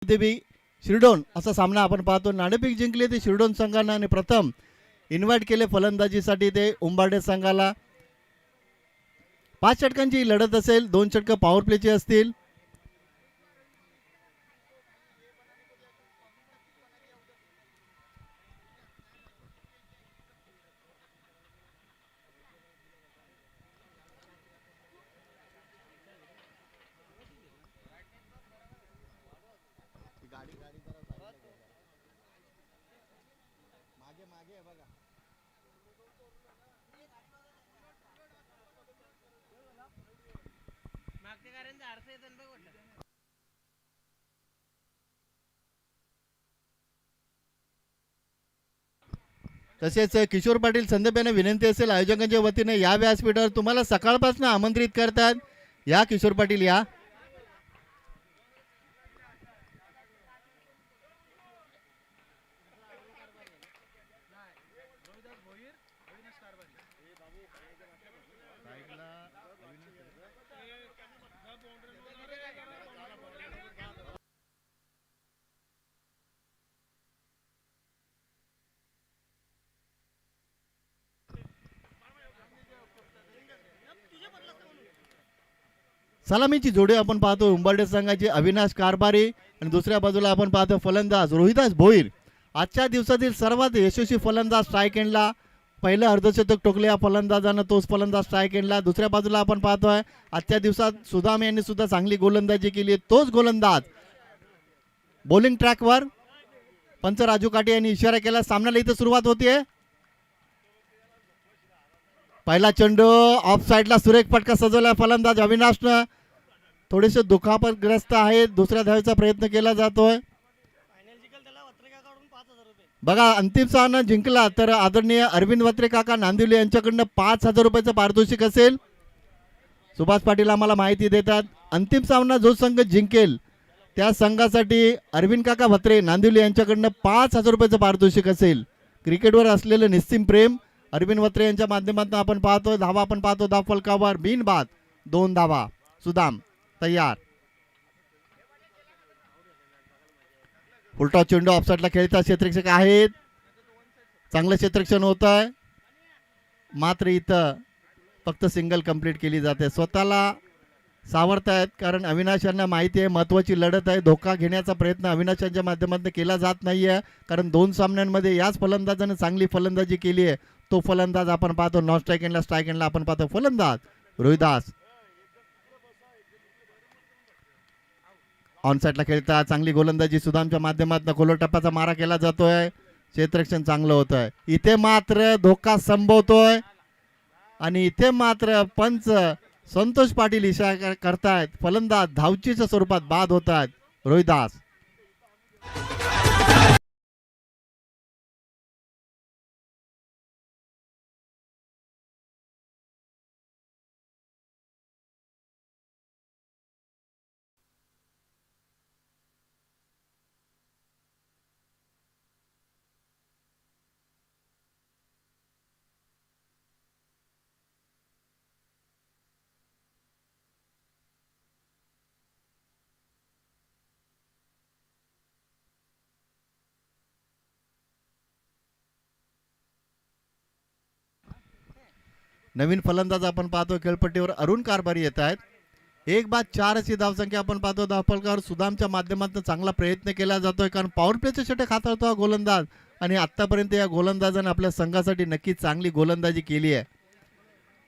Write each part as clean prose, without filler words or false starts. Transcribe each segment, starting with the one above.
देवी शिरडोन असा सामना आपण पाहतो. नाणेफेक जिंकले ते शिरडोन संघानं आणि प्रथम इन्व्हाइट केले फलंदाजीसाठी ते उंबारडे संघाला. 5 षटकांची लढत असेल, 2 षटकं पॉवर प्लेची असतील. तसेच किशोर पाटील संदीप यांना विनंती असेल आयोजकांच्या वतीने या व्यासपीठावर तुम्हाला सकाळपासून आमंत्रित करतात. या किशोर पाटील या. सलामीची जोडी आपण पाहतो उंबरडे संघाचे अविनाश कारभारी आणि दुसऱ्या बाजूला आपण पाहतो फलंदाज रोहिदास भोईर. आजच्या दिवसातील सर्वात यशस्वी फलंदाज स्ट्राईक एंडला. पहिलं अर्धशतक टोकले या फलंदाजानं, तोच फलंदाज स्ट्राईक एंडला. दुसऱ्या बाजूला आपण पाहतोय आजच्या दिवसात सुदाम यांनी सुद्धा चांगली गोलंदाजी केली, तोच गोलंदाज बॉलिंग ट्रॅकवर. पंच राजू काटे यांनी इशारा केला. सामन्याला इथं सुरुवात होतीये. पहिला चेंडू ऑफ साईडला सुरेख फटका सजवला फलंदाज अविनाशनं. थोडेसे दुखापतग्रस्त आहेत. दुसऱ्या धावेचा प्रयत्न केला जातोय. बघा अंतिम सामना जिंकला तर आदरणीय अरविंद वत्रे काका नांदिवली यांच्याकडनं 5,000 रुपयाचं पारितोषिक असेल. सुभाष पाटील आम्हाला माहिती देतात अंतिम सामना जो संघ जिंकेल त्या संघासाठी अरविंद काका वत्रे नांदिवली यांच्याकडनं 5,000 रुपयाचं पारितोषिक असेल. क्रिकेटवर असलेलं निस्सीम प्रेम अरविंद वत्रे यांच्या माध्यमातून आपण पाहतो. धावा आपण पाहतो धाव फलकावर बिनबाद 2 धावा. सुदाम तयार. फुलटॉस चेंडू ऑफसाईडला खेळतात. क्षेत्ररक्षक आहेत. चांगलं क्षेत्ररक्षण होत आहे. मात्र इथं फक्त सिंगल कंप्लीट केली जाते. स्वतःला सावरतायत कारण अविनाश यांना माहिती आहे महत्वाची लढत आहे. धोका घेण्याचा प्रयत्न अविनाश यांच्या माध्यमातून केला जात नाहीये कारण 2 सामन्यांमध्ये याच फलंदाजाने चांगली फलंदाजी केली आहे. तो फलंदाज आपण पाहतो नॉन स्ट्राईक एंडला. स्ट्राईक एंडला आपण पाहतो फलंदाज रोहिदास. ऑन साईडला खेळतात. चांगली गोलंदाजी सुदामच्या माध्यमातून खोलो टप्प्याचा मारा केला जातोय. क्षेत्ररक्षण चांगलं होत आहे. इथे मात्र धोका संभवतोय आणि इथे मात्र पंच संतोष पाटील इशारा करतायत. फलंदाज धावचीच्या स्वरूपात बाद होत आहेत. रोहिदास नवीन फलंदाज आपण पाहतो खेळपट्टीवर अरुण कारभारी येत आहेत. 1 बाद 4 अशी धावसंख्या आपण पाहतो. धावफलकावर सुदामच्या माध्यमातून चांगला प्रयत्न केला जातोय कारण पॉवर प्लेचे षटक हाताळतो हा गोलंदाज आणि आतापर्यंत या गोलंदाजाने आपल्या संघासाठी नक्कीच चांगली गोलंदाजी केली आहे.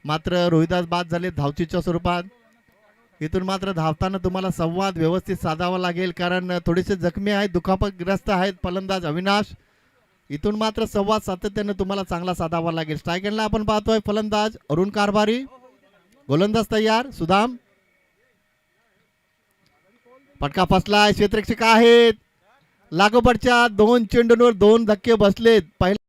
मात्र रोहिदास बाद झाले धावचीच्या स्वरूपात. इथून मात्र धावताना तुम्हाला संवाद व्यवस्थित साधावा लागेल कारण थोडेसे जखमी आहेत, दुखापतग्रस्त आहेत फलंदाज अविनाश. इथून मात्र संवाद सातत्याने तुम्हाला चांगला साधावा लागेल. स्ट्राईक एंडला आपण पाहतोय फलंदाज अरुण कारभारी. गोलंदाज तयार सुदाम. फटका फसलाय. क्षेत्ररक्षक आहेत. लागोपाठच्या 2 चेंडूंवर 2 धक्के बसलेत. पहिला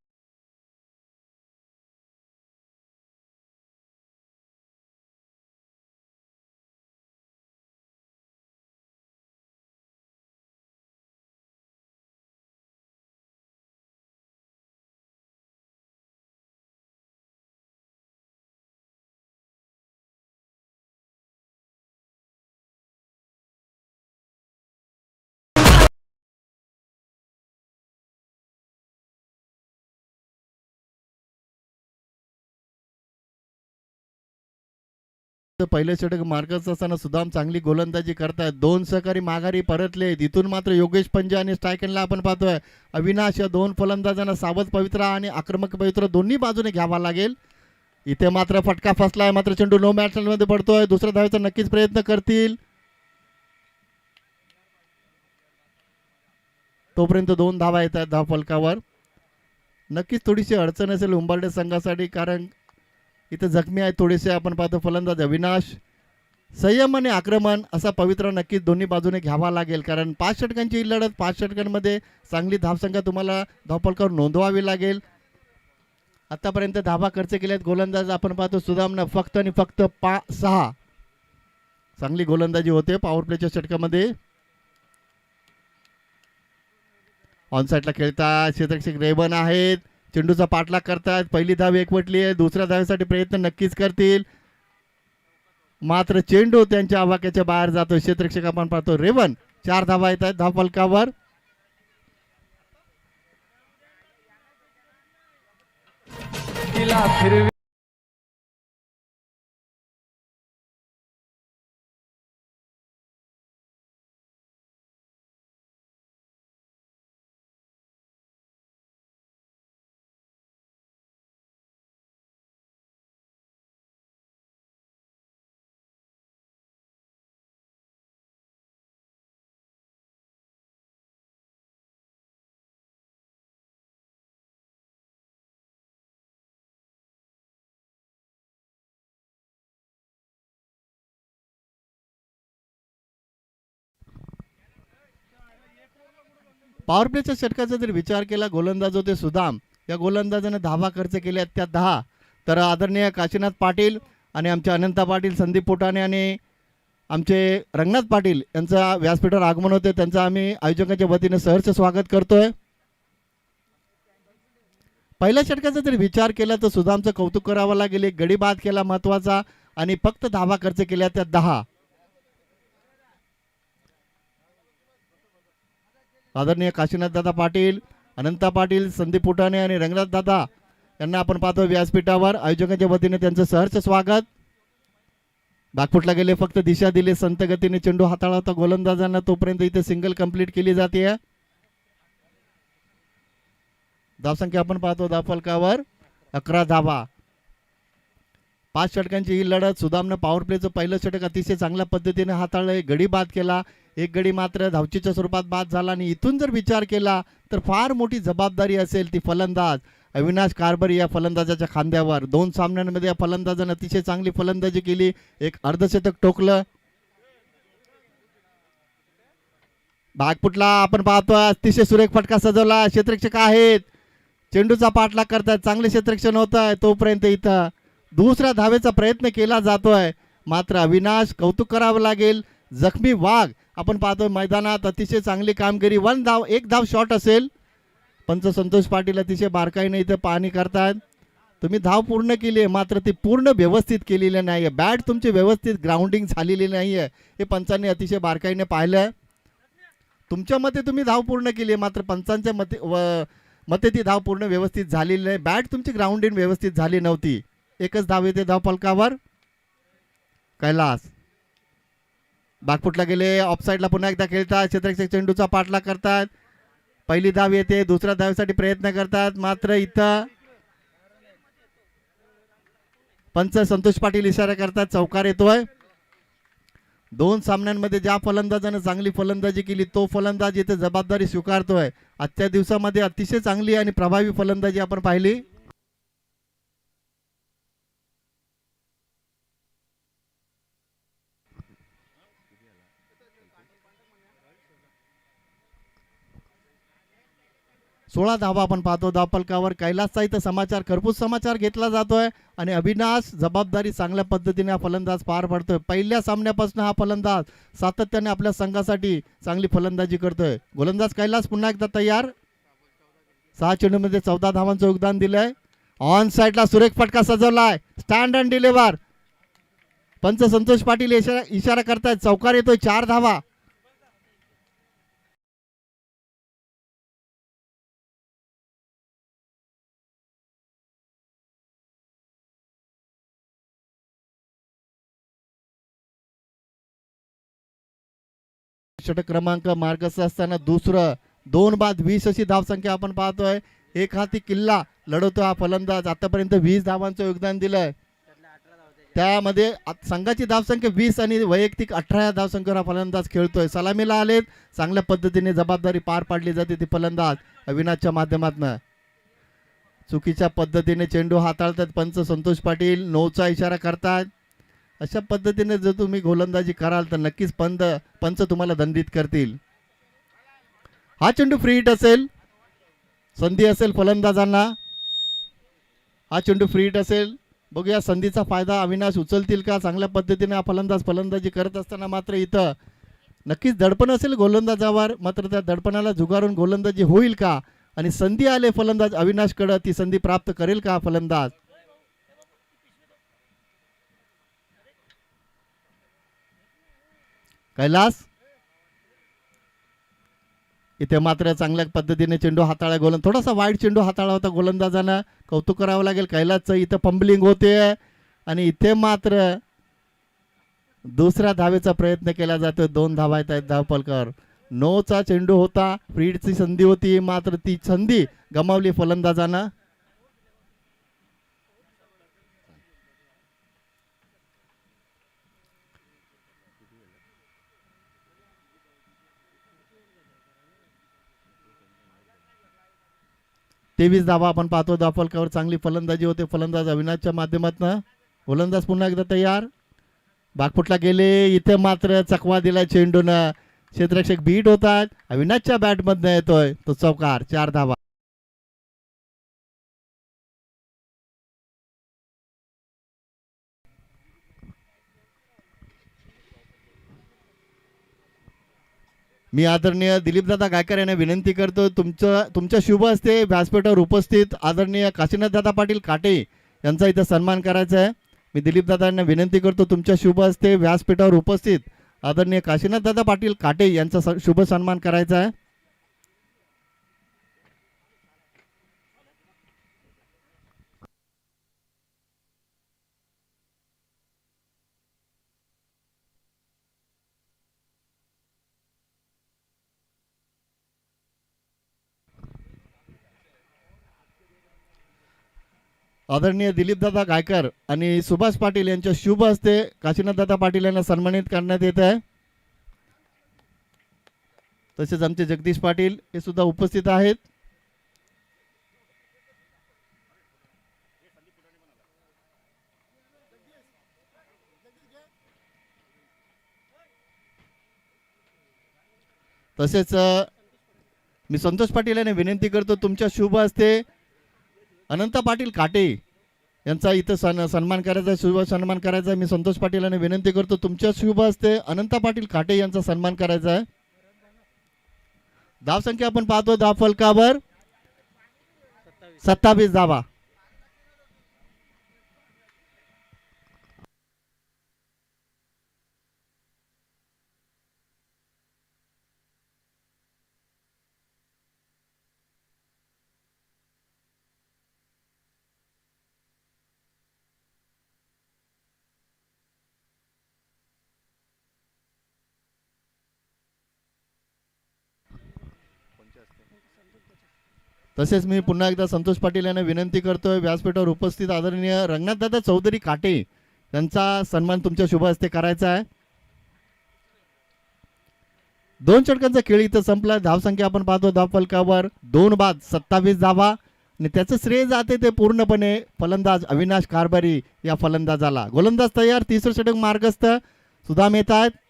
पहिले षटक मार्कच असताना सुदाम चांगली गोलंदाजी करतायत. 2 सहकारी माघारी परतले. इथून मात्र योगेश पंजे आणि स्ट्रायकनला आपण पाहतोय. अविनाश या 2 फलंदाजांना सावध पवित्रा आणि आक्रमक पवित्रा दोन्ही बाजूने घ्यावा लागेल. इथे मात्र फटका फसलाय. मात्र चेंडू नो मॅच मध्ये पडतोय. दुसऱ्या धावेचा नक्कीच प्रयत्न करतील. तोपर्यंत 2 धावा येत आहेत धावफलकावर. नक्कीच थोडीशी अडचण असेल उंबरडे संघासाठी, कारण इथे जखमी आहे थोडेसे. आपण पाहतो फलंदाज अविनाश. संयम आणि आक्रमण असा पवित्रा नक्कीच दोन्ही बाजूने घ्यावा लागेल, कारण 5 षटकांची ही लढत. 5 षटकांमध्ये चांगली धावसंख्या तुम्हाला धावफलकावर नोंदवावी लागेल. आतापर्यंत धावा खर्च केल्यात गोलंदाज आपण पाहतो सुदामनं फक्त आणि फक्त 6. चांगली गोलंदाजी होते पॉवर प्लेच्या षटकामध्ये. ऑन साईडला खेळतात क्षेत्ररक्षक रेवन आहेत. चेंडूचा पाठलाग करतात. पहिली धाव एकवटली आहे. दुसऱ्या धावेसाठी प्रयत्न नक्कीच करतील. मात्र चेंडू त्यांच्या आवाक्याच्या बाहेर जातो. क्षेत्ररक्षक आपण पाहतो रेवन. 4 धावा येत आहेत धावफलकावर. पॉवर प्लेच्या षटकाचा जर विचार केला, गोलंदाज होते सुदाम. या गोलंदाजाने धावा खर्च केल्या त्या 10. तर आदरणीय काशीनाथ पाटील आणि आमचे अनंता पाटील, संदीप पोटाणे आणि आमचे रंगनाथ पाटील यांचा व्यासपीठावर आगमन होते. त्यांचं आम्ही आयोजकांच्या वतीने सहर्ष स्वागत करतोय. पहिल्या षटकाचा जर विचार केला तर सुदामचं कौतुक करावं लागेल. एक गडी बाद केला महत्वाचा आणि फक्त धावा खर्च केल्या त्या 10. आदरणीय काशीनाथ दादा पाटील, अनंता पाटील, संदीप पुटाणे आणि रंगनाथ दादा यांना आपण पाहतो व्यासपीठावर. आयोजकांच्या वतीने त्यांचं सहर्ष स्वागत. बागफुटला गेले, फक्त दिशा दिली. संत गतीने चेंडू हाताळला होता गोलंदाजांना. तोपर्यंत इथे सिंगल कंप्लीट केली जाते. धावसंख्या आपण पाहतो धावफलकावर 11 धावा. 5 षटकांची ही लढत. सुदामनं पॉवर प्लेचं पहिलं षटक अतिशय चांगल्या पद्धतीने हाताळलं. गडी बाद केला. एक गडी मात्र धावचीच्या स्वरूपात बाद झाला. आणि इथून जर विचार केला तर फार मोठी जबाबदारी असेल ती फलंदाज अविनाश कारभारी या फलंदाजाच्या खांद्यावर. 2 सामन्यांमध्ये या फलंदाजानं अतिशय चांगली फलंदाजी केली. एक अर्धशतक ठोकलं. बागपुटला आपण पाहतो अतिशय सुरेख फटका सजवला. क्षेत्ररक्षक आहेत, चेंडूचा पाठलाग करतात. चांगले क्षेत्ररक्षण होत आहे. तोपर्यंत इथं दुसऱ्या धावेचा प्रयत्न केला जातोय. मात्र अविनाश, कौतुक करावं लागेल. जखमी वाघ आपण पाहतोय मैदानात. अतिशय चांगली कामगिरी. 1 धाव, 1 धाव शॉट असेल. पंच संतोष पाटील अतिशय बारकाईने इथे पाहणी करतात. तुम्ही धाव पूर्ण केली आहे, मात्र ती पूर्ण व्यवस्थित केलेली नाही आहे. बॅट तुमची व्यवस्थित ग्राउंडिंग झालेली नाही आहे. हे पंचांनी अतिशय बारकाईने पाहिलं. तुमच्या मते तुम्ही धाव पूर्ण केली आहे, मात्र पंचांच्या मते ती धाव पूर्ण व्यवस्थित झालेली नाही. बॅट तुमची ग्राउंडिंग व्यवस्थित झाली नव्हती. एकच धाव येते धाव फलकावर. कैलास बागफुटला गेले. ऑफसाईडला पुन्हा एकदा खेळतात. क्षेत्ररक्षक चेंडूचा पाठलाग करतात. पहिली धाव येते. दुसऱ्या धावेसाठी प्रयत्न करतात. मात्र इथं पंच संतोष पाटील इशारा करतात. चौकार येतोय. 2 सामन्यांमध्ये ज्या फलंदाजाने चांगली फलंदाजी केली तो फलंदाज इथे जबाबदारी स्वीकारतोय. आजच्या दिवसामध्ये अतिशय चांगली आणि प्रभावी फलंदाजी आपण पाहिली. सोळा धावा आपण पाहतो धावफलकावर. कैलासचा इथं समाचार, खरपूस समाचार घेतला जातोय आणि अविनाश जबाबदारी चांगल्या पद्धतीने हा फलंदाज पार पडतोय. पहिल्या सामन्यापासून हा फलंदाज सातत्याने आपल्या संघासाठी चांगली फलंदाजी करतोय. गोलंदाज कैलास पुन्हा एकदा तयार. 6 चेंडूमध्ये 14 धावांचं योगदान दिलंय. ऑन साईडला सुरेख फटका सजवलाय. Stand and deliver. पंच संतोष पाटील इशारा करतायत. चौकार येतोय. 4 धावा. षटक क्रमांक मार्गस्थ असताना दुसरं 2 बाद 20 अशी धावसंख्या आपण पाहतोय. एक हाती किल्ला लढवतो हा फलंदाज. आतापर्यंत 20 धावांचं योगदान दिलंय. त्यामध्ये संघाची धावसंख्या 20 आणि वैयक्तिक 18 धावसंख्येवर हा फलंदाज खेळतोय. सलामीला आलेत. चांगल्या पद्धतीने जबाबदारी पार पाडली जाते ती फलंदाज अविनाशच्या माध्यमातून. चुकीच्या पद्धतीने चेंडू हाताळतात पंच संतोष पाटील. नोचा इशारा करतात. अशा पद्धतीने जर तुम्ही गोलंदाजी कराल तर नक्कीच पंच तुम्हाला दंडित करतील. हा चेंडू फ्री हिट असेल. संधी असेल फलंदाजांना. हा चेंडू फ्री हिट असेल. बघूया संधीचा फायदा अविनाश उचलतील का. चांगल्या पद्धतीने हा फलंदाजी करत असताना मात्र इथं नक्कीच दडपण असेल गोलंदाजावर. मात्र त्या दडपणाला झुगारून गोलंदाजी होईल का आणि संधी आले फलंदाज अविनाशकडे ती संधी प्राप्त करेल का फलंदाज. कैलास इथे मात्र चांगल्या पद्धतीने चेंडू हाताळा. थोडासा वाईट चेंडू हाताळा होता गोलंदाजांना. कौतुक करावं लागेल कैलासचं. इथं फंबलिंग होते आणि इथे मात्र दुसऱ्या धावेचा प्रयत्न केला जातो. 2 धावा येत आहेत धावफलकावर. नोचा चेंडू होता. फ्रीडची संधी होती मात्र ती संधी गमावली फलंदाजांना. तेवीस धावा आपण पाहतो धावफलकावर. चांगली फलंदाजी होते फलंदाज अविनाशच्या माध्यमातून. गोलंदाज पुन्हा एकदा तयार. बागफुटला गेले. इथे मात्र चकवा दिला चेंडूनं. क्षेत्ररक्षक बीट होतात. अविनाशच्या बॅटमधनं येतोय तो चौकार. 4 धावा. मी आदरणीय दिलीपदादा गायकर यांना विनंती करतो तुमच्या शुभ हस्ते व्यासपीठावर उपस्थित आदरणीय काशीनाथदादा पाटील काटे यांचा इथं सन्मान करायचा आहे. मी दिलीपदादांना विनंती करतो तुमच्या शुभ हस्ते व्यासपीठावर उपस्थित आदरणीय काशीनाथदादा पाटील काटे यांचा शुभ सन्मान करायचा आहे. आदरणीय दिलीपदादा गायकर आणि सुभाष पाटील यांच्या शुभ हस्ते काशीनाथदादा पाटील यांना सन्मानित करण्यात येत आहे. तसेच आमचे जगदीश पाटील हे सुद्धा उपस्थित आहेत. तसेच मी संतोष पाटील यांना विनंती करतो तुमच्या शुभ हस्ते अनंत पाटील काटे यांचा इथं सन्मान करायचा. शुभ सन्मान करायचा. मी संतोष पाटील यांना विनंती करतो तुमच्या शुभ हस्ते अनंत पाटील काटे यांचा सन्मान करायचा आहे. धावसंख्या आपण पाहतो धावफलकावर 27 धावा. तसेच मी पुन्हा एकदा संतोष पाटील यांना विनंती करतोय व्यासपीठावर उपस्थित आदरणीय रंगनाथदादा चौधरी काटे यांचा सन्मान तुमच्या शुभ हस्ते करायचा आहे. 2 षटकांचा खेळ इथं संपला. धावसंख्या आपण पाहतो धावफलकावर 2 बाद 27 धावा आणि त्याचं श्रेय जाते ते पूर्णपणे फलंदाज अविनाश कारभारी या फलंदाजाला. गोलंदाज तयार. 3रं षटक मार्गस्थ. सुदाम येत आहेत.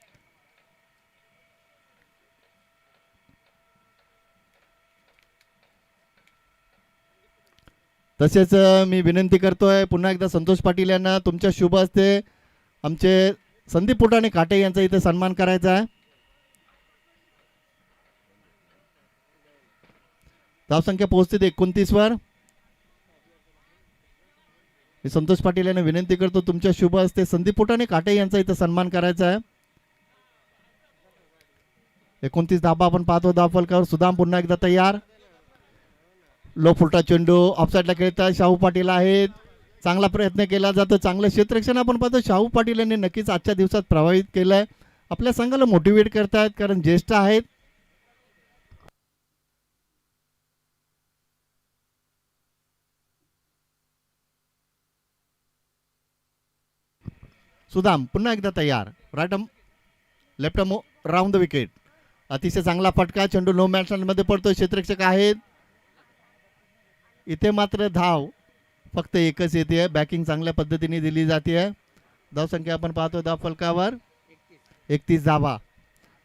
तसेच मी विनंती करतोय पुन्हा एकदा संतोष पाटील यांना तुमच्या शुभ हस्ते आमचे संदीप पुटाणे काटे यांचा इथे सन्मान करायचा आहे. धावसंख्या पोहोचते 29 वर. मी संतोष पाटील यांना विनंती करतो तुमच्या शुभ हस्ते संदीप पुटाणे काटे यांचा इथे सन्मान करायचा आहे. 29 धाबा आपण पाहतो धावफलकावर. सुदाम पुन्हा एकदा तयार. लो फुलटा चेंडू ऑफसाईडला खेळतात. शाहू पाटील आहेत. चांगला प्रयत्न केला जातो. चांगलं क्षेत्ररक्षण आपण पाहतो. शाहू पाटील यांनी नक्कीच आजच्या दिवसात प्रभावित केलंय. आपल्या संघाला मोटिवेट करतायत कारण ज्येष्ठ आहेत. सुदाम पुन्हा एकदा तयार. Right left round the wicket. अतिशय चांगला फटका. चेंडू नो मॅचमध्ये पडतो. क्षेत्ररक्षक आहेत. इथे मात्र धाव फक्त एकच येते. बॅकिंग चांगल्या पद्धतीने दिली जाते. धावसंख्या आपण पाहतो धाव फलकावर 31 धावा.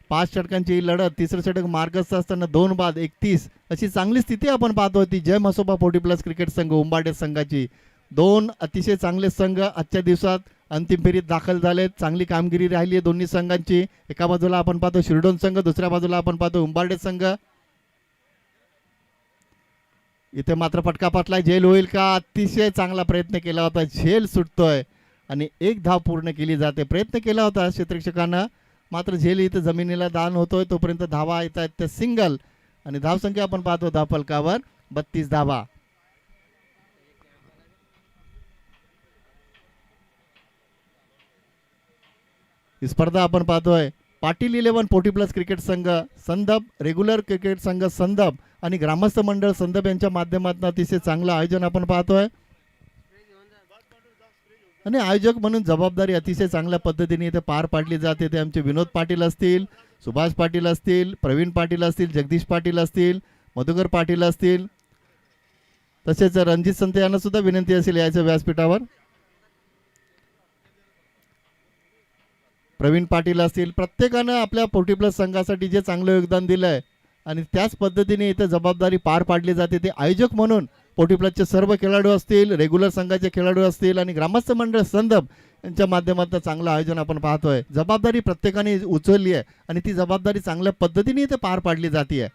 5 षटकांची लढत. तिसरं षटक मार्गस्थ असताना 2 बाद 31 अशी चांगली स्थिती आपण पाहतो होती. जय म्हसोबा 40+ क्रिकेट संघ उंबाडे संघाची. 2 अतिशय चांगले संघ आजच्या दिवसात अंतिम फेरीत दाखल झालेत. चांगली कामगिरी राहिली आहे दोन्ही संघांची. एका बाजूला आपण पाहतो शिरडोन संघ, दुसऱ्या बाजूला आपण पाहतो उंबाडे संघ. इथे मात्र फटका पटलाय. झेल होईल का? अतिशय चांगला प्रयत्न केला होता. झेल सुटतोय आणि एक धाव पूर्ण केली जाते. प्रयत्न केला होता क्षेत्ररक्षकांना मात्र झेल इथं जमिनीला दान होतोय. तोपर्यंत धावा येत आहेत त्या सिंगल आणि धावसंख्या आपण पाहतो धाव फलकावर 32 धावा. ही स्पर्धा आपण पाहतोय पाटील 11 40+ क्रिकेट संघ संदप, रेग्युलर क्रिकेट संघ संदप आणि ग्रामस्थ मंडळ संदप यांच्या माध्यमातून अतिशय चांगलं आयोजन आपण पाहतोय. आणि आयोजक म्हणून जबाबदारी अतिशय चांगल्या पद्धतीने इथे पार पाडली जाते. ते आमचे विनोद पाटील असतील, सुभाष पाटील असतील, प्रवीण पाटील असतील, जगदीश पाटील असतील, मधुकर पाटील असतील, तसेच रणजित संत यांना सुद्धा विनंती असेल यायचं व्यासपीठावर. प्रवीण पाटील असतील. प्रत्येकानं आपल्या 40+ संघासाठी जे चांगलं योगदान दिलंय आणि त्याच पद्धतीने इथे जबाबदारी पार पाडली जाते. ते आयोजक म्हणून 40+चे सर्व खेळाडू असतील, रेग्युलर संघाचे खेळाडू असतील आणि ग्रामस्थ मंडळ संदप यांच्या माध्यमातून चांगलं आयोजन आपण पाहतोय. जबाबदारी प्रत्येकाने उचलली आहे आणि ती जबाबदारी चांगल्या पद्धतीने इथे पार पाडली जाते.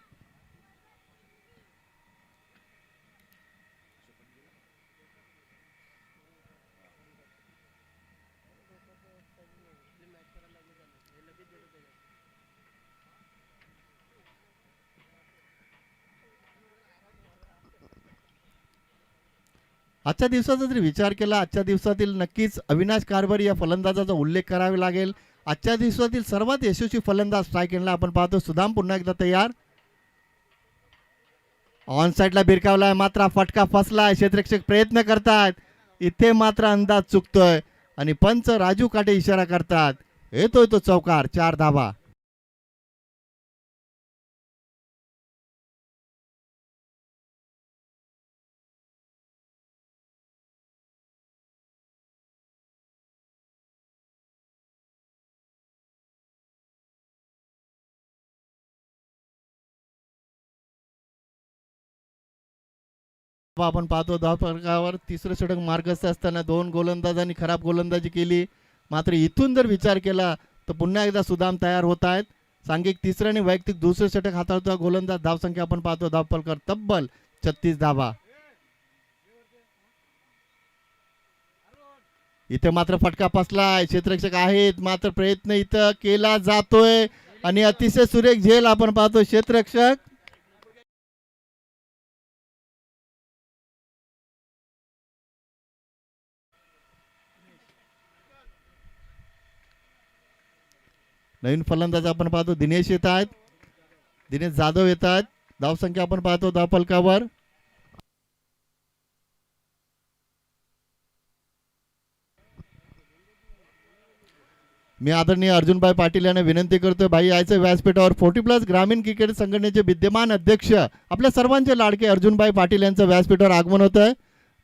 आजच्या दिवसाचा जर विचार केला, आजच्या दिवसातील नक्कीच अविनाश कारभारी या फलंदाजाचा उल्लेख करावा लागेल. आजच्या दिवसातील सर्वात यशस्वी फलंदाज स्ट्राईक एंडला आपण पाहतो सुदाम पुन्हा एकदा तयार. ऑन साईडला भिरकावलाय मात्र फटका फसलाय. क्षेत्ररक्षक प्रयत्न करतात. इथे मात्र अंदाज चुकतोय आणि पंच राजू काटे इशारा करतात. येतोय तो चौकार. 4 धावा. आपण पाहतो धावफलकावर तिसरं षटक मार्गस्थ असताना 2 गोलंदाजांनी खराब गोलंदाजी केली. मात्र इथून जर विचार केला तर पुन्हा एकदा सुदाम तयार होत आहेत. सांघिक तिसरं आणि वैयक्तिक दुसरं षटक हाताळतो गोलंदाज. धावसंख्या आपण पाहतो धावफलकावर तब्बल 36 धावा. इथे मात्र फटका फसलाय. क्षेत्ररक्षक आहेत मात्र प्रयत्न इथं केला जातोय आणि अतिशय सुरेख झेल आपण पाहतो. क्षेत्ररक्षक नवीन फलंदाज आपण पाहतो दिनेश येत आहेत. दिनेश जाधव येत आहेत. धावसंख्या आपण पाहतो धावफलकावर मी आदरणीय अर्जुनभाई पाटील यांना विनंती करतोय भाई यायचं व्यासपीठावर. 40+ ग्रामीण क्रिकेट संघटनेचे विद्यमान अध्यक्ष आपल्या सर्वांचे लाडके अर्जुनभाई पाटील यांचं व्यासपीठावर आगमन होत आहे.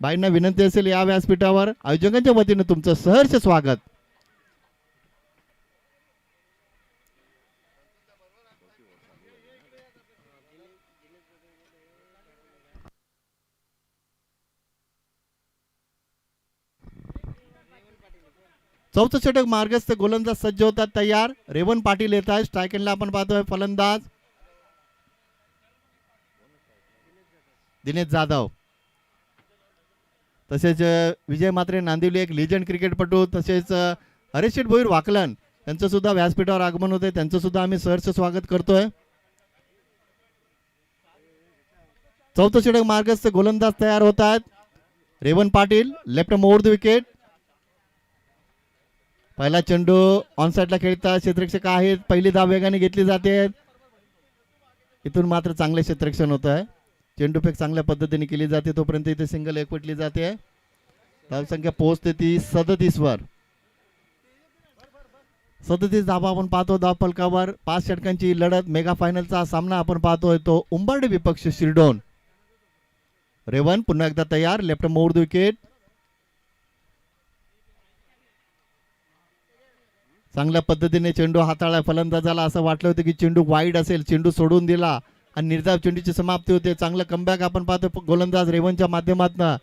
भाईंना विनंती असेल या व्यासपीठावर. आयोजकांच्या वतीने तुमचं सहर्ष स्वागत. चौथं षटक मार्गस्थ. गोलंदाज सज्ज होतात तयार. रेवन पाटील येत आहे. स्ट्राईक एंडला आपण पाहतोय फलंदाज दिनेश जाधव. तसेच विजय मात्रे नांदिवली एक लिजंड क्रिकेटपटू. तसेच हरेशेठ भोईर वाकलन यांचं सुद्धा व्यासपीठावर आगमन होते. त्यांचं सुद्धा आम्ही सहर्ष स्वागत करतोय. चौथं षटक मार्गस्थ. गोलंदाज तयार होत आहेत. Revan Patil left over the wicket. पहिला चेंडू ऑन साईडला खेळतात, क्षेत्ररक्षक आहेत, पहिली धाव वेगाने घेतली जाते. इथून मात्र चांगले क्षेत्ररक्षण होत आहे. चेंडू फेक चांगल्या पद्धतीने केली जाते, तोपर्यंत इथे सिंगल एकवटली जाते. धावसंख्या पोहोचते ती 37 वर. 37 धावा आपण पाहतो धाव फलकावर. 5 षटकांची लढत, मेगा फायनलचा सामना आपण पाहतोय तो उंबर्डे विपक्ष शिरडोन. रेवन पुन्हा एकदा तयार, लेफ्ट मोड विकेट. चांगल्या पद्धतीने चेंडू हाताळला. फलंदाजाला असं वाटलं होतं की चेंडू वाईड असेल, चेंडू सोडून दिला आणि निर्धाव चेंडूची समाप्ती होते. चांगलं कमबॅक आपण पाहतो गोलंदाज रेवनच्या माध्यमातून.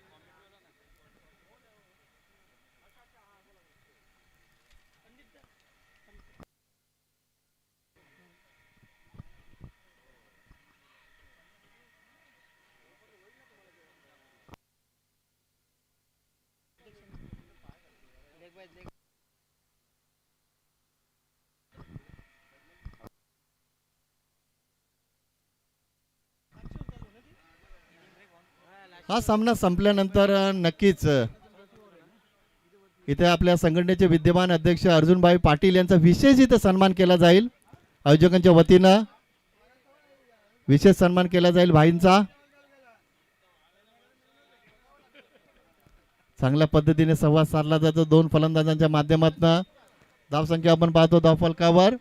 हा सामना संपल्यानंतर नक्कीच इथे आपल्या संघटनेचे विद्यमान अध्यक्ष अर्जुनभाई पाटील यांचा विशेष इथे सन्मान केला जाईल. आयोजकांच्या वतीनं विशेष सन्मान केला जाईल भाईंचा. चांगल्या पद्धतीने संवाद साधला जातो दोन फलंदाजांच्या माध्यमातून. धावसंख्या आपण पाहतो धावफलकावर.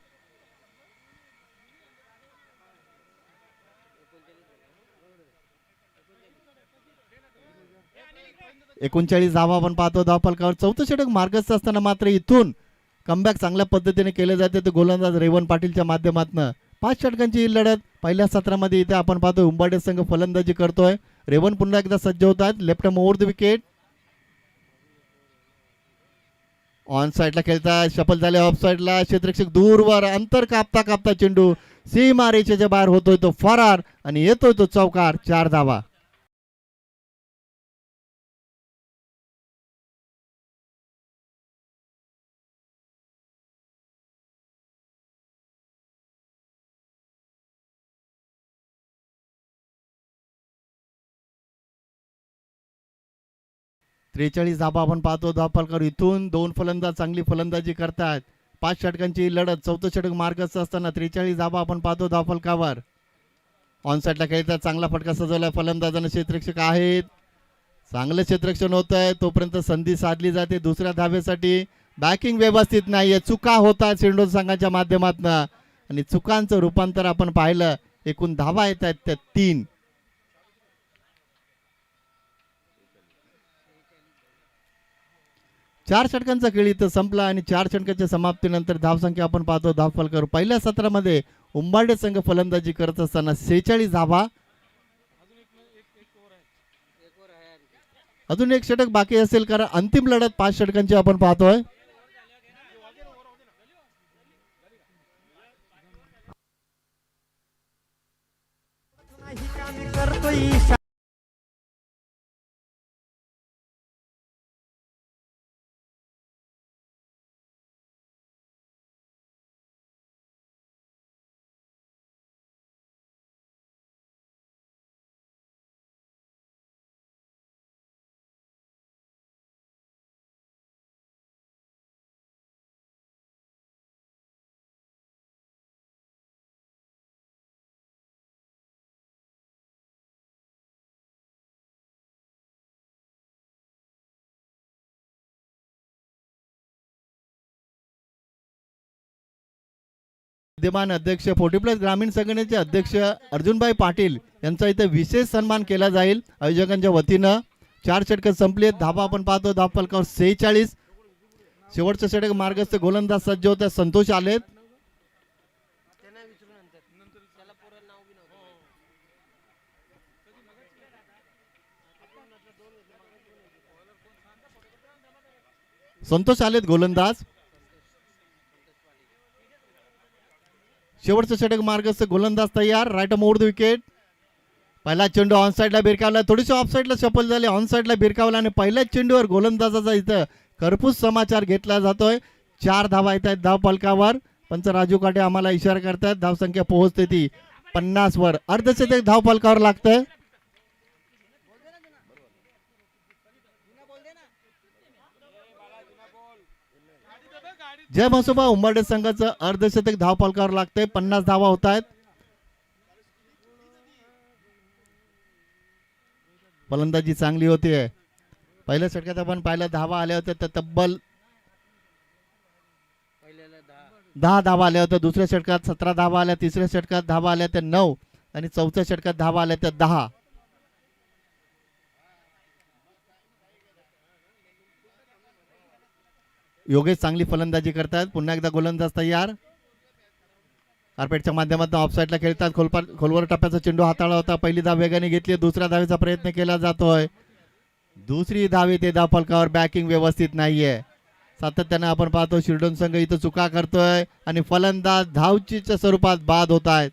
एकोणचाळीस धावा आपण पाहतो धावफलकावर. चौथं षटक मार्गस्थ असताना मात्र इथून कमबॅक चांगल्या पद्धतीने केले जाते ते गोलंदाज रेवन पाटीलच्या माध्यमातून. 5 षटकांची ही लढत पहिल्या सत्रामध्ये इथे आपण पाहतो उंबर्डे संघ फलंदाजी करतोय. रेवन पुन्हा एकदा सज्ज होतात. Left over the wicket. On साईडला खेळतात, शफल झाले ऑफ साईडला. क्षेत्ररक्षक दूरवर अंतर कापता कापता चेंडू सीमा रेषेच्या बाहेर होतोय तो फरार आणि येतोय तो चौकार. 4 धावा. त्रेचाळीस धाबा आपण पाहतो धावफलकावर. इथून दोन फलंदाज चांगली फलंदाजी करतात. 5 षटकांची लढत, चौथं षटक मार्गस्थ असताना 43 धाबा आपण पाहतो धावफलकावर. ऑन साईडला खेळतात, चांगला फटका सजवला फलंदाजानं. क्षेत्ररक्षक आहेत, चांगलं क्षेत्ररक्षण होत आहे. तोपर्यंत संधी साधली जाते दुसऱ्या धावेसाठी. बॅकिंग व्यवस्थित नाहीये, चुका होतात सिंडोन संघाच्या माध्यमातून आणि चुकांचं रूपांतर आपण पाहिलं. एकूण धावा येत आहेत त्या 3. चार षटकांचा खेळ इथं संपला आणि 4 षटकांच्या समाप्तीनंतर धावसंख्या आपण पाहतो धावफलकावर. पहिल्या सत्रामध्ये उंबार्डे संघ फलंदाजी करत असताना 46 धावा. अजून एक षटक बाकी असेल कारण अंतिम लढत 5 षटकांची आपण पाहतोय. विद्यमान अध्यक्ष 40+ ग्रामीण संघटनेचे अध्यक्ष अर्जुनभाई पाटील यांचा इथे विशेष सन्मान केला जाईल आयोजकांच्या वतीनं. 4 षटक संपले. धावा आपण पाहतो धावफलकावर 46. शेवटचं षटक मार्गस्थ गोलंदाज सज्ज होते. संतोष आलेत. संतोष आलेत गोलंदाज. शेवटचं षटक मार्गस्थ गोलंदाज तयार. Right mode the wicket. पहिला चेंडू ऑन साईडला भिरकावला, थोडीशी ऑफ साईडला सफल झाले. ऑन साईडला भिरकावला आणि पहिल्याच चेंडूवर गोलंदाजाचा इथं खरपूस समाचार घेतला जातोय. 4 धावा येत आहेत धाव फलकावर. पंच राजू काटे आम्हाला इशारा करतात. धावसंख्या पोहोचते ती 50 वर. अर्धशतक धाव फलकावर लागतंय. जय म्हसोबा उंबरठे संघाचं अर्धशतक धावफलकावर लागतंय. 50 धावा होत आहेत. फलंदाजी चांगली होतीये. पहिल्या षटकात आपण पाहिलं धावा आल्या होत्या तर तब्बल 10 धावा आल्या होत्या. दुसऱ्या षटकात 17 धावा आल्या. तिसऱ्या षटकात धावा आल्या त्या 9 आणि चौथ्या षटकात धावा आल्या त्या 10. योगेश चांगली फलंदाजी करतात. पुन्हा एकदा गोलंदाज तयार. कार्पेटच्या माध्यमातून ऑफसाईडला खेळतात. खोलवर टप्प्याचा चेंडू हाताळला होता. पहिली धाव वेगाने घेतली. दुसऱ्या धावेचा प्रयत्न केला जातोय. दुसरी धाव येते धावफलकावर. बॅकिंग व्यवस्थित नाहीये. सातत्याने आपण पाहतो शिरडोन संघ इथं चुका करतोय आणि फलंदाज धावचीच्या स्वरूपात बाद होत आहेत.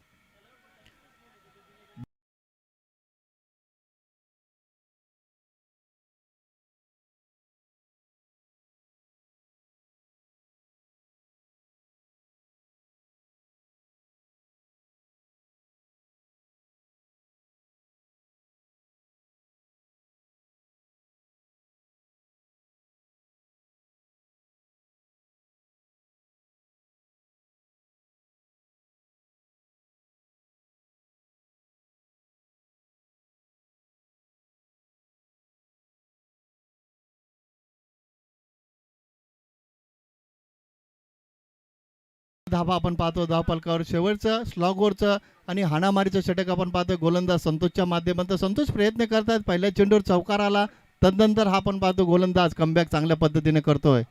धावा आपण पाहतो धावफलकावर. शेवटचं स्लॉगवरचं आणि हाणामारीचं षटक आपण पाहतोय गोलंदाज संतोषच्या माध्यमातून. संतोष प्रयत्न करतात. पहिल्या चेंडूवर चौकार आला. तदनंतर हा आपण पाहतो गोलंदाज कमबॅक चांगल्या पद्धतीने करतोय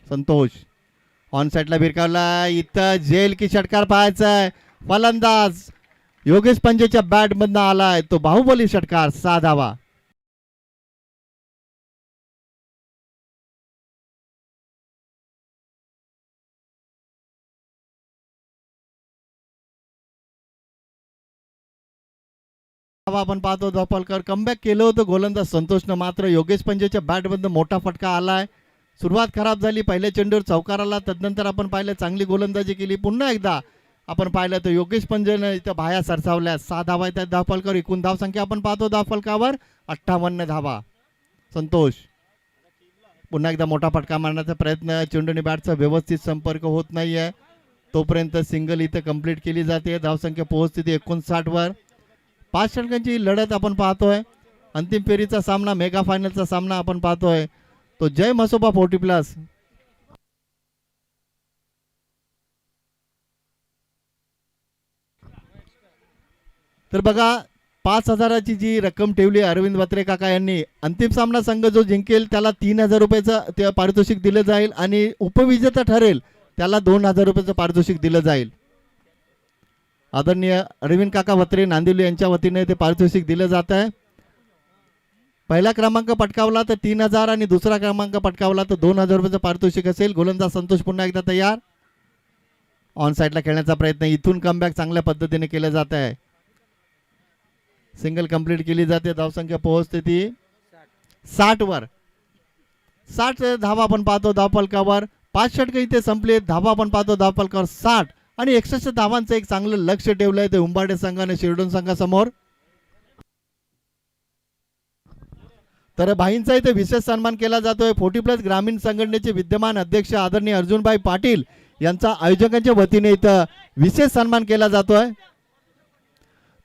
संतोष. ऑन साईडला भिरकावला. इथं जेल की षटकार पाहायचाय. फलंदाज योगेश पंजेच्या बॅट मधनं आलाय तो बाहुबली षटकार. 6 धावा. आपण पाहतो धावफलकावर कमबॅक केलं होतं गोलंदाज संतोषनं. मात्र योगेश पंजेच्या बॅटमधनं मोठा फटका आलाय. सुरुवात खराब झाली. पहिल्या चेंडूवर चौकार आला. तदनंतर आपण पाहिलं चांगली गोलंदाजी केली. पुन्हा एकदा आपण पाहिलं तर योगेश पंजेनं इथं बाया सरसावल्या. 6 धावा येतात धावफलकावर. एकूण धावसंख्या आपण पाहतो धावफलकावर 58 धावा. संतोष पुन्हा एकदा मोठा फटका मारण्याचा प्रयत्न. चेंडूने बॅटचा व्यवस्थित संपर्क होत नाहीये. तोपर्यंत सिंगल इथं कंप्लीट केली जाते. धावसंख्या पोहोचते 59 वर. 5 षटकांची लढत आपण पाहतोय. अंतिम फेरीचा सामना मेगा फायनलचा सामना आपण पाहतोय तो जय म्हसोबा 40+. तर बघा 5,000ची जी रक्कम ठेवली अरविंद बत्रे काका यांनी. अंतिम सामना संघ जो जिंकेल त्याला 3,000 रुपयाचं ते पारितोषिक दिलं जाईल आणि उपविजेता ठरेल त्याला 2,000 रुपयाचं पारितोषिक दिलं जाईल. आदरणीय अरविंद काका बत्रे नांदिवली यांच्या वतीने ते पारितोषिक दिलं जात आहे. पहिला क्रमांक पटकावला तर 3,000 आणि दुसरा क्रमांक पटकावला तर 2,000 रुपयाचं पारितोषिक असेल. गोलंदाज संतोष पुन्हा एकदा तयार. ऑन साईडला खेळण्याचा प्रयत्न. इथून कमबॅक चांगल्या पद्धतीने केलं जात आहे. सिंगल कंप्लीट केली जाते. धावसंख्या पोहोचते ती 60 वर. 60 धावा आपण पाहतो धावफलकावर. 5 षटक इथे संपले. धावा आपण पाहतो धावफलकावर 60 आणि 61 धावांचं एक चांगलं लक्ष ठेवलंय ते उंबरठे संघाने शिरडोन संघासमोर. तर भाईंचा इथे विशेष सन्मान केला जातोय. 40+ ग्रामीण संघटनेचे विद्यमान अध्यक्ष आदरणीय अर्जुनभाई पाटील यांचा आयोजकांच्या वतीने इथं विशेष सन्मान केला जातोय.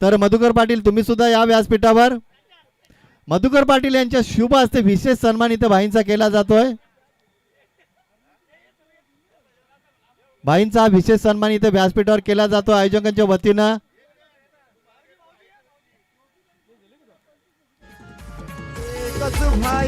तर मधुकर पाटील तुम्ही सुद्धा या व्यासपीठावर. मधुकर पाटील यांच्या शुभ हस्ते विशेष सन्मान इथं भाईंचा केला जातोय. भाईंचा विशेष सन्मान इथे व्यासपीठावर केला जातो आयोजकांच्या वतीनं. भाई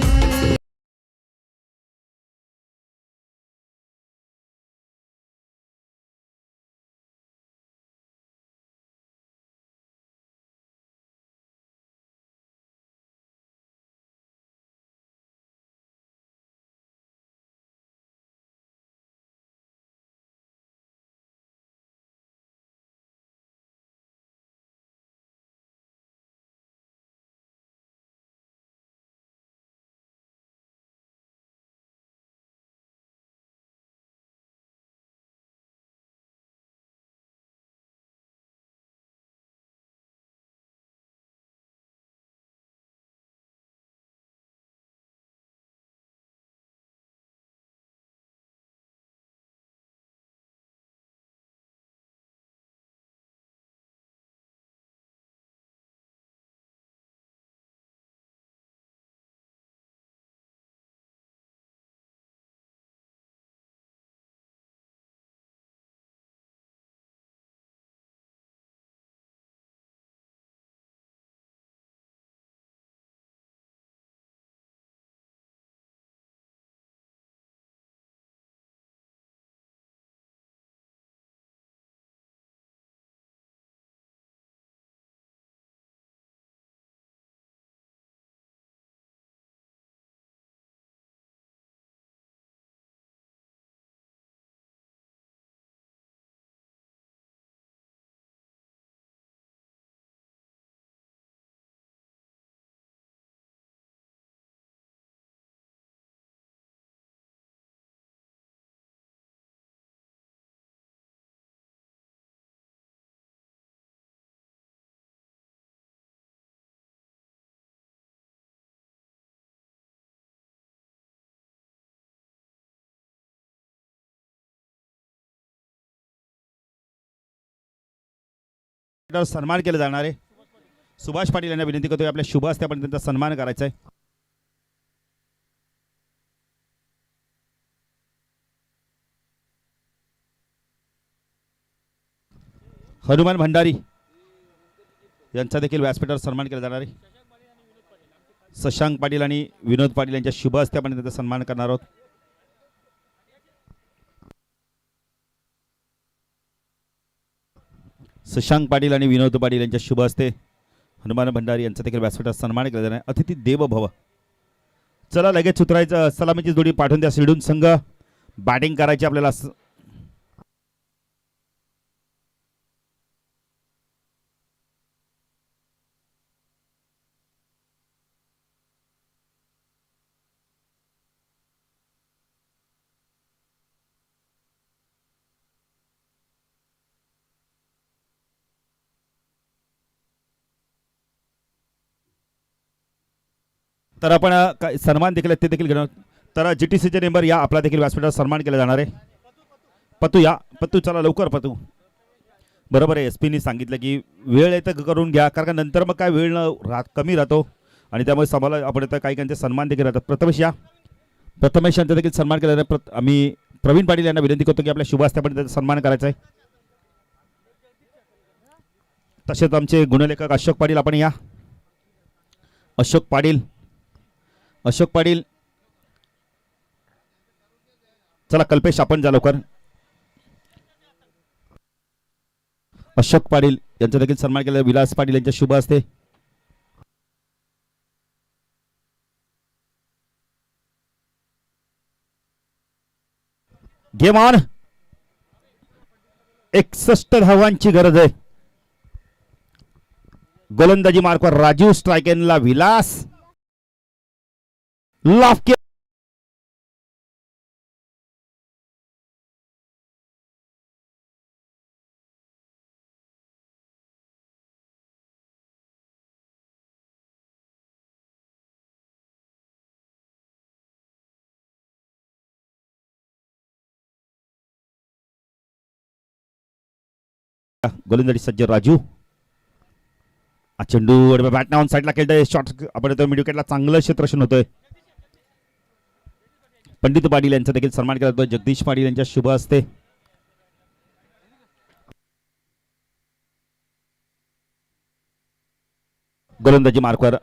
सन्मान केला जाणार आहे. सुभाष पाटील यांना विनंती करतोय आपल्या शुभ हस्ते आपण त्यांचा सन्मान करायचा आहे. हनुमान भंडारी यांचा देखील व्यासपीठावर सन्मान केला जाणार आहे. शशांक पाटील आणि विनोद पाटील यांच्या शुभ हस्ते आपण त्यांचा सन्मान करणार आहोत. शशांक पाटील आणि विनोद पाटील यांच्या शुभ हस्ते हनुमान भंडारी यांचा देखील व्यासपीठावर सन्मान केला जाणार आहे. अतिथी देव भव. चला लगेच उतरायचं. सलामीची जोडी पाठवून द्या. शिडून संघ बॅटिंग करायची आपल्याला. तर आपण सन्मान देखील ते देखील घेणार. तर GTCचे मेंबर या आपला देखील व्यासपीठावर सन्मान केला जाणार आहे. पतू या. पतू चला लवकर. पतू बरोबर आहे. SP नी सांगितलं की वेळ येतं करून घ्या, कारण नंतर मग काय वेळ कमी राहतो आणि त्यामुळे समाला आपण काही काहींचे सन्मान देखील राहतात. प्रथमेश या. प्रथमेश यांचा देखील सन्मान केला जाणार. आम्ही प्रवीण पाटील यांना विनंती करतो की आपल्या शुभ हस्ते आपण त्याचा सन्मान करायचा आहे. तसेच आमचे गुणलेखक अशोक पाटील आपण या. अशोक पाटील. अशोक पाटील चला. कल्पेश आपण जा लवकर. अशोक पाटील यांचा देखील सन्मान केला. विलास पाटील यांच्या शुभ हस्ते. Game on. 61 धावांची गरज आहे. गोलंदाजी मार्कवर राजू. स्ट्रायकेनला विलास. लाफ के गोलंदाजी सज्ज राजू. चेंडू बॅट ऑन साईडला खेळतोय. शॉट आपण मिड विकेटला चांगलं क्षेत्ररक्षण होतंय. पंडित पाटील यांचा देखील सन्मान केला जातो. जगदीश पाटील यांच्या शुभ हस्ते. गोलंदाजी मार्कवर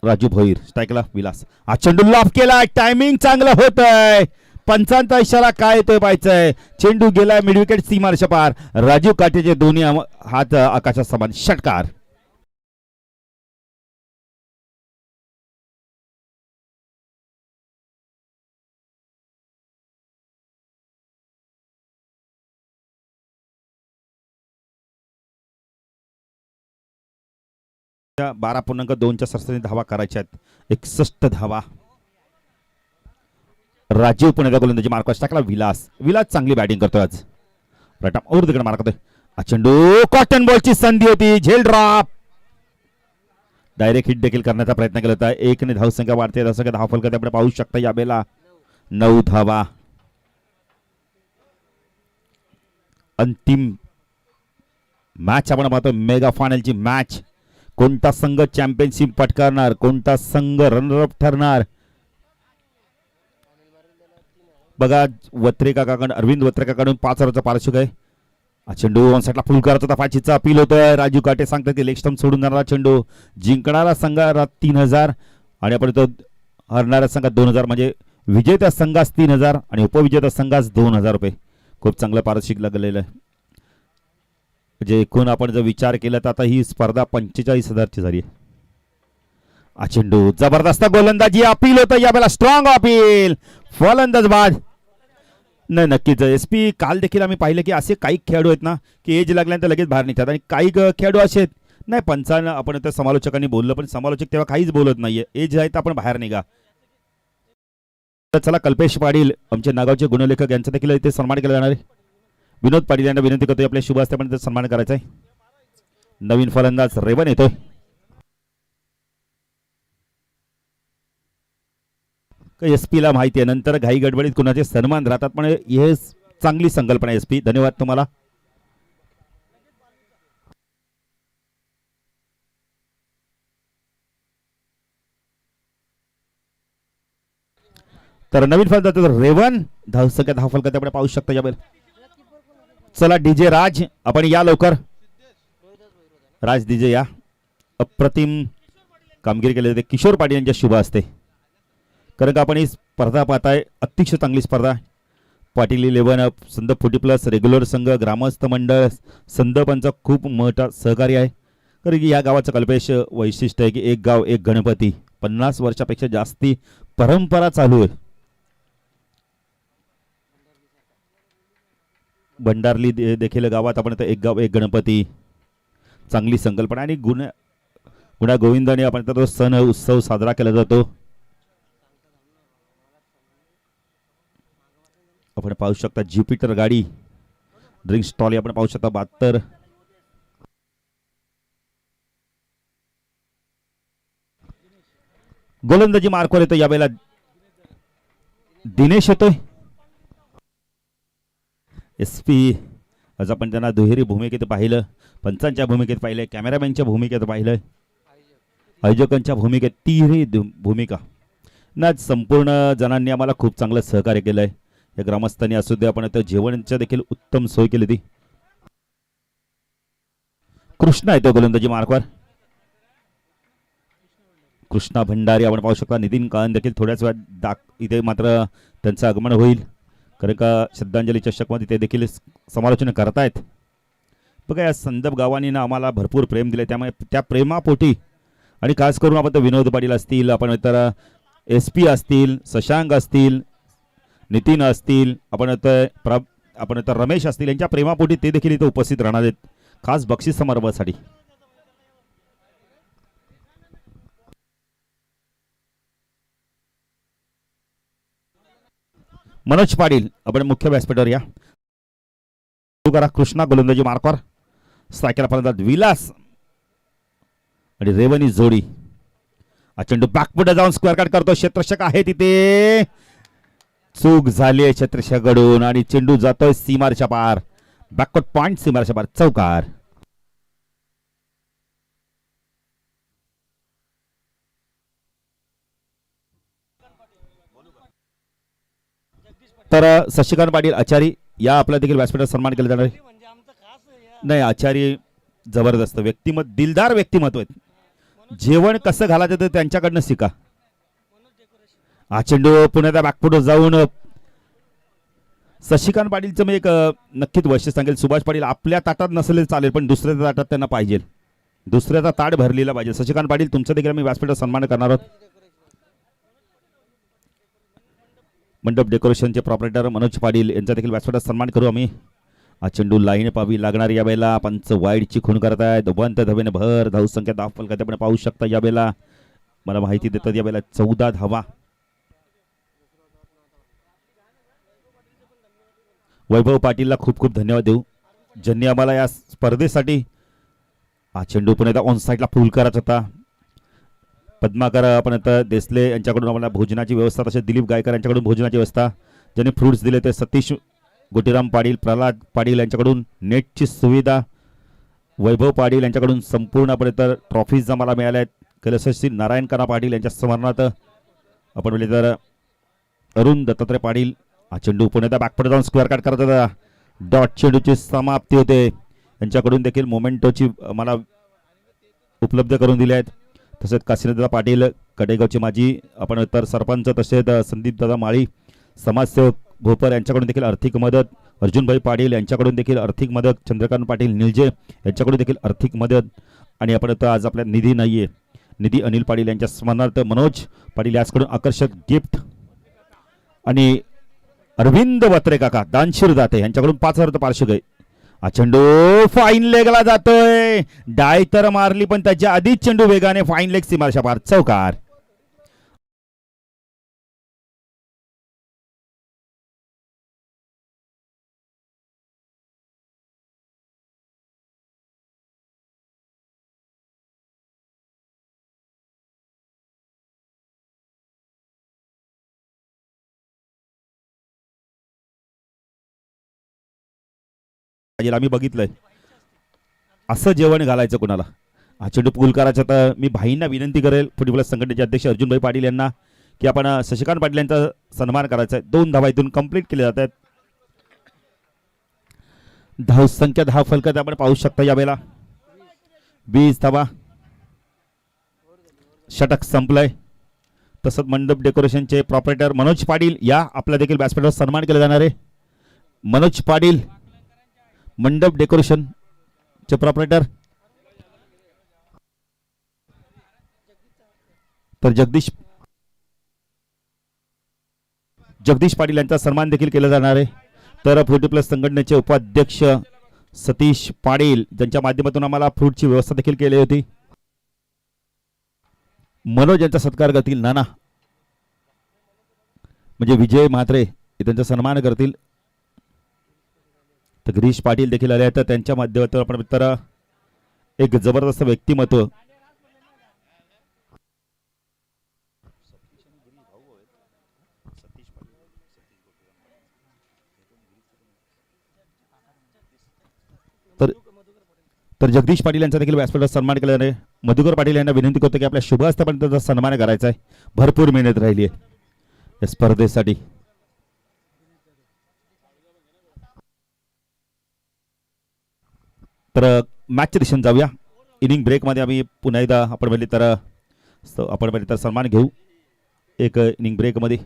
राजू भोईर. स्ट्राईकला विलास. हा चेंडू लॉफ केला. टायमिंग चांगलं होत आहे. पंचांचा इशारा काय येतोय पाहायचंय. चेंडू गेलाय मिड विकेट सीमारेषा पार. राजू काटेचे दोन्ही हात आकाशात समान. षटकार. च्या 12.2च्या सरसरीने धावा करायच्या आहेत. 61 धावा. राजीव पुण्याचा गोलंदाजी मार्कवर टाकला. विलास. विलास चांगली बॅटिंग करतोय आज. रटाम और तिकडे मार करतोय. चेंडू कॉटन बॉलची संधी होती. झेल ड्रॉप. डायरेक्ट हिट देखील करण्याचा प्रयत्न केला होता. 1 ने धावसंख्या वाढते. धावसंख्या धाव फलक आपण पाहू शकता या बेला 9 धावा. अंतिम मॅच आपण पाहतो. मेगा फायनलची मॅच. कोणता संघ चॅम्पियनशिप पटकारणार, कोणता संघ रनरअप ठरणार. बघा वत्रे काकाकडून, अरविंद वत्रे काकाकडून 5 रनचा पारितोषिक आहे. चेंडू ऑन साईडला फुल करत होता. 5चा अपील होतोय. राजू काटे सांगतात की लेग स्टंप सोडून जाणारा चेंडू. जिंकणारा संघाला 3000 आणि आपण तो हरणाऱ्या संघात 2000, म्हणजे विजेत्या संघास 3000 आणि उपविजेत्या संघास 2000 रुपये. खूप चांगलं पारितोषिक लागलेलं आहे. म्हणजे एकूण आपण जर विचार केला तर आता ही स्पर्धा 45,000ची झाली आहे. चेंडू जबरदस्त गोलंदाजी. अपील होतं यावेळेला. Strong appeal. फलंदाज बाद. नाही नक्कीच SP काल देखील आम्ही पाहिलं की असे काही खेळाडू आहेत ना की एज लागल्यानंतर लगेच बाहेर निघतात आणि काही खेळाडू असे आहेत नाही. पंचांना आपण त्या समालोचकांनी बोललं पण समालोचक तेव्हा काहीच बोलत नाहीये. एज आहे तर आपण बाहेर निघा. तर चला कल्पेश पाटील आमचे नागावचे गुणलेखक यांचा देखील इथे सन्मान केला जाणार आहे. विनोद पाटील यांना विनंती करतोय आपल्या शुभ हस्ते पण सन्मान करायचा आहे. नवीन फलंदाज रेवन येतोय. SP ला माहिती आहे नंतर घाई गडबडीत कुणाचे सन्मान राहतात पण हे चांगली संकल्पना SP. धन्यवाद तुम्हाला. तर नवीन फलंदाज रेवन धावसंख्या 10 फलकात आपण पाहू शकता यावेळेला. चला डीजे राज आपण या लवकर. राज डीजे या. अप्रतिम कामगिरी केली जाते किशोर पाटील यांच्या शुभ असते. कारण का आपण ही स्पर्धा पाहताय अतिशय चांगली स्पर्धा. पाटील 11 संदप 40+ रेग्युलर संघ ग्रामस्थ मंडळ संदपांचा खूप मोठा सहकारी आहे. कारण की या गावाचं कल्पेश वैशिष्ट्य आहे की एक गाव एक गणपती 50 वर्षापेक्षा जास्ती परंपरा चालू आहे. भंडारली देखील गावात आपण एक गाव एक गणपती चांगली संकल्पना आणि गुणा गोविंदाने आपण तो सण उत्सव साजरा केला जातो. आपण पाहू शकता ज्युपिटर गाडी ड्रिंक स्टॉल आपण पाहू शकता 72. गोलंदाजी मार्कवर येतो यावेळेला दिनेश येतोय. SP आज आपण त्यांना दुहेरी भूमिकेत पाहिलं, पंचांच्या भूमिकेत पाहिलं, कॅमेरामॅनच्या भूमिकेत पाहिलं, आयोजकांच्या भूमिकेत तिन्ही भूमिका ना संपूर्ण जणांनी आम्हाला खूप चांगलं सहकार्य केलंय. या ग्रामस्थांनी असू दे आपण जेवणाच्या देखील उत्तम सोय केली ती. कृष्णा येतो गोलंदाजी मार्कवर. कृष्णा भंडारी आपण पाहू शकता. नितीन काळन देखील थोड्याच वेळात इथे मात्र त्यांचं आगमन होईल. कारण का श्रद्धांजली चषकमध्ये ते देखील समालोचन करतायत. बघा या संदप गावांनी ना आम्हाला भरपूर प्रेम दिले, त्यामुळे त्या प्रेमापोटी आणि खास करून आपण विनोद पाटील असतील, आपण तर SP असतील, शशांक असतील, नितीन असतील, आपण तर रमेश असतील, यांच्या प्रेमापोटी ते देखील इथे उपस्थित राहणार आहेत खास बक्षीस समारंभासाठी. मनोज पाटील आपण मुख्य व्यासपीठावर या. कृष्णा गोलंदाजी मार्कवर. स्ट्रायकरला फलंदाज विलास आणि रेवनी जोडी. चेंडू बॅकफुट जाऊन स्क्वेअर कट करतो. क्षेत्ररक्षक आहे तिथे, चूक झाली आहे क्षेत्ररक्षकाकडून आणि चेंडू जातोय सीमारच्या पार. बॅकवर्ड पॉइंट सीमारच्या पार, चौकार. तर शशिकांत पाटील आचारी या आपल्या देखील व्यासपीठात सन्मान केला जाणार आहे. नाही आचारी जबरदस्त व्यक्तिमत्व, दिलदार व्यक्तिमत्व आहेत. जेवण कसं घालायचं ते त्यांच्याकडनं शिका. हा चेंडू पुण्याच्या बॅकफुटवर जाऊन शशिकांत पाटीलचं मी एक नक्कीच वैशिष्ट्य सांगेल. सुभाष पाटील आपल्या ताटात नसले चालेल पण दुसऱ्याच्या ताटात त्यांना पाहिजे, दुसऱ्याचा ताट भरलेला पाहिजे. शशिकांत पाटील तुमचं देखील मी व्यासपीठात सन्मान करणार आहोत. मंडप डेकोरेशनचे प्रॉपरेटर मनोज पाटील यांचा देखील व्यासपीठात सन्मान करू आम्ही. हा चेंडू लाईन पावी लागणार या वेळेला. पंच वाईडची खूण करतायत. बंत धावेने भर. धावसंख्या 10 फलकात आपण पाहू शकता या वेळेला. मला माहिती देतात या वेळेला 14 धावा. वैभव पाटीलला खूप खूप धन्यवाद देऊ ज्यांनी आम्हाला या स्पर्धेसाठी. हा चेंडू पुन्हा ऑन साईडला फुल करायचा होता. पद्माकर आपण आता देसले यांच्याकडून आम्हाला भोजनाची व्यवस्था, तसेच दिलीप गायकर यांच्याकडून भोजनाची व्यवस्था. ज्यांनी फ्रूट्स दिले ते सतीश गोटीराम पाटील, प्रल्हाद पाटील यांच्याकडून नेटची सुविधा. वैभव पाटील यांच्याकडून संपूर्ण आपण तर ट्रॉफीज आम्हाला मिळाल्या आहेत. कैलासश्री नारायण काना पाटील यांच्या स्मरणार्थ आपण म्हणजे तर अरुण दत्तात्रय पाटील. हा चेंडू पुण्याचा बॅकफुट जाऊन स्क्वेअर कट करत होता. डॉट चेंडूची समाप्ती होते. यांच्याकडून देखील मोमेंटोची मला उपलब्ध करून दिली आहेत. तसेच काशीनाथदादा पाटील कडेगावचे माजी आपण तर सरपंच, तसेच संदीपदादा माळी समाजसेवक भोपर यांच्याकडून देखील आर्थिक मदत. अर्जुनभाई पाटील यांच्याकडून देखील आर्थिक मदत. चंद्रकांत पाटील निलजे यांच्याकडून देखील आर्थिक मदत. आणि आपण तर आज आपल्या निधी नाहीये, निधी अनिल पाटील यांच्या स्मरणार्थ मनोज पाटील याचकडून आकर्षक गिफ्ट. आणि अरविंद वत्रे काका दानशीर दाते यांच्याकडून 5,000 पार्श्वक आहे. हा चेंडू फाईन लेगला जातोय. डाय तर मारली पण त्याच्या आधीच चेंडू वेगाने फाईन लेग सीमारच्या पार, चौकार. आम्ही बघितलंय असं जेवण घालायचं कोणाला. हा चेंडू पूल करायचा तर मी भाईंना विनंती करेल, फुटबॉल संघटनेचे अध्यक्ष अर्जुनभाई पाटील यांना, की आपण शशिकांत पाटील यांचा सन्मान करायचा आहे. 2 धावा इथून कंप्लीट केले जात आहेत. धावसंख्या 10 फलकात आपण पाहू शकता यावेळेला 20 धावा. षटक संपलंय. तसंच मंडप डेकोरेशनचे प्रॉपरेटर मनोज पाटील या आपला देखील व्यासपीठावर सन्मान केला जाणार आहे. मनोज पाटील मंडप डेकोरेशन चे प्रॉपरेटर. तर जगदीश पाटील यांचा सन्मान देखील केला जाणार आहे. तर 40+ संघटनेचे उपाध्यक्ष सतीश पाटील ज्यांच्या माध्यमातून आम्हाला फ्रूटची व्यवस्था देखील केली होती. मनोज यांचा सत्कार करतील नाना म्हणजे विजय म्हात्रे त्यांचा सन्मान करतील. तर गिरीश पाटील देखील आले आहेत. त्यांच्या माध्यमातून आपण मित्र एक जबरदस्त व्यक्तिमत्व तर जगदीश पाटील यांचा देखील व्यासपीठावर सन्मान केला जाणार आहे. मधुकर पाटील यांना विनंती करतो की आपल्या शुभ हस्तापर्यंत त्याचा सन्मान करायचा आहे. भरपूर मेहनत राहिली आहे या स्पर्धेसाठी. तर मॅचच्या दिशेने जाऊया. इनिंग ब्रेकमध्ये आम्ही पुन्हा एकदा आपण पहिले तर सन्मान घेऊ. एक इनिंग ब्रेकमध्ये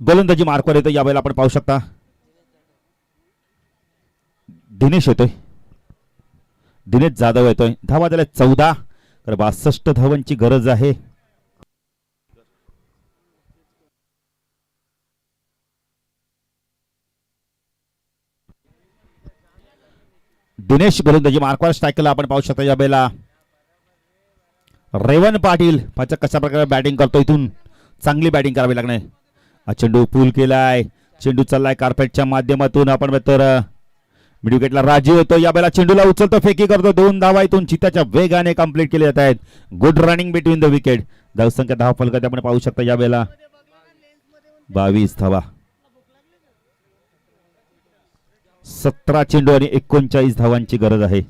गोलंदाजी मार्कवर येतो. यावेळेला आपण पाहू शकता दिनेश येतोय. दिनेश जाधव येतोय. धावा झाल्या 14. तर 62 धावांची गरज आहे. दिनेश गोलंदाजी मार्कवर स्ट्राईकला आपण पाहू शकता. यावेळेला रेवन पाटील कशा प्रकारे बॅटिंग करतो. इथून चांगली बॅटिंग करावी लागणार. हा चेंडू पूल केलाय. चेंडू चाललाय कार्पेटच्या माध्यमातून. आपण तर मिड विकेटला राजीव येतो. यावेळेला चेंडूला उचलतो, फेकी करतो. 2 धावा इथून चित्ताच्या वेगाने कंप्लीट केले जात आहेत. Good running between the wicket. धावसंख्या 10 फलकात आपण पाहू शकता. यावेळेला 22 धावा. 17 चेंडू आणि 39 धावांची गरज आहे.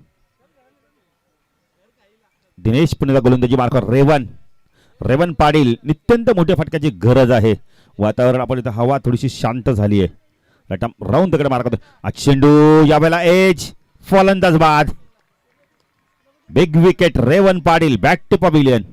दिनेश पुन्हा गोलंदाजी मार्कवर रेवन पाटील. नित्यंत मोठ्या फटक्याची गरज आहे. वातावरण आपण इथं हवा थोडीशी शांत झाली आहे. राऊंड तिकडे मार करतो. चेंडू यावेळेला एज फलंदाज बाद. Big wicket Revan Patil back to pavilion.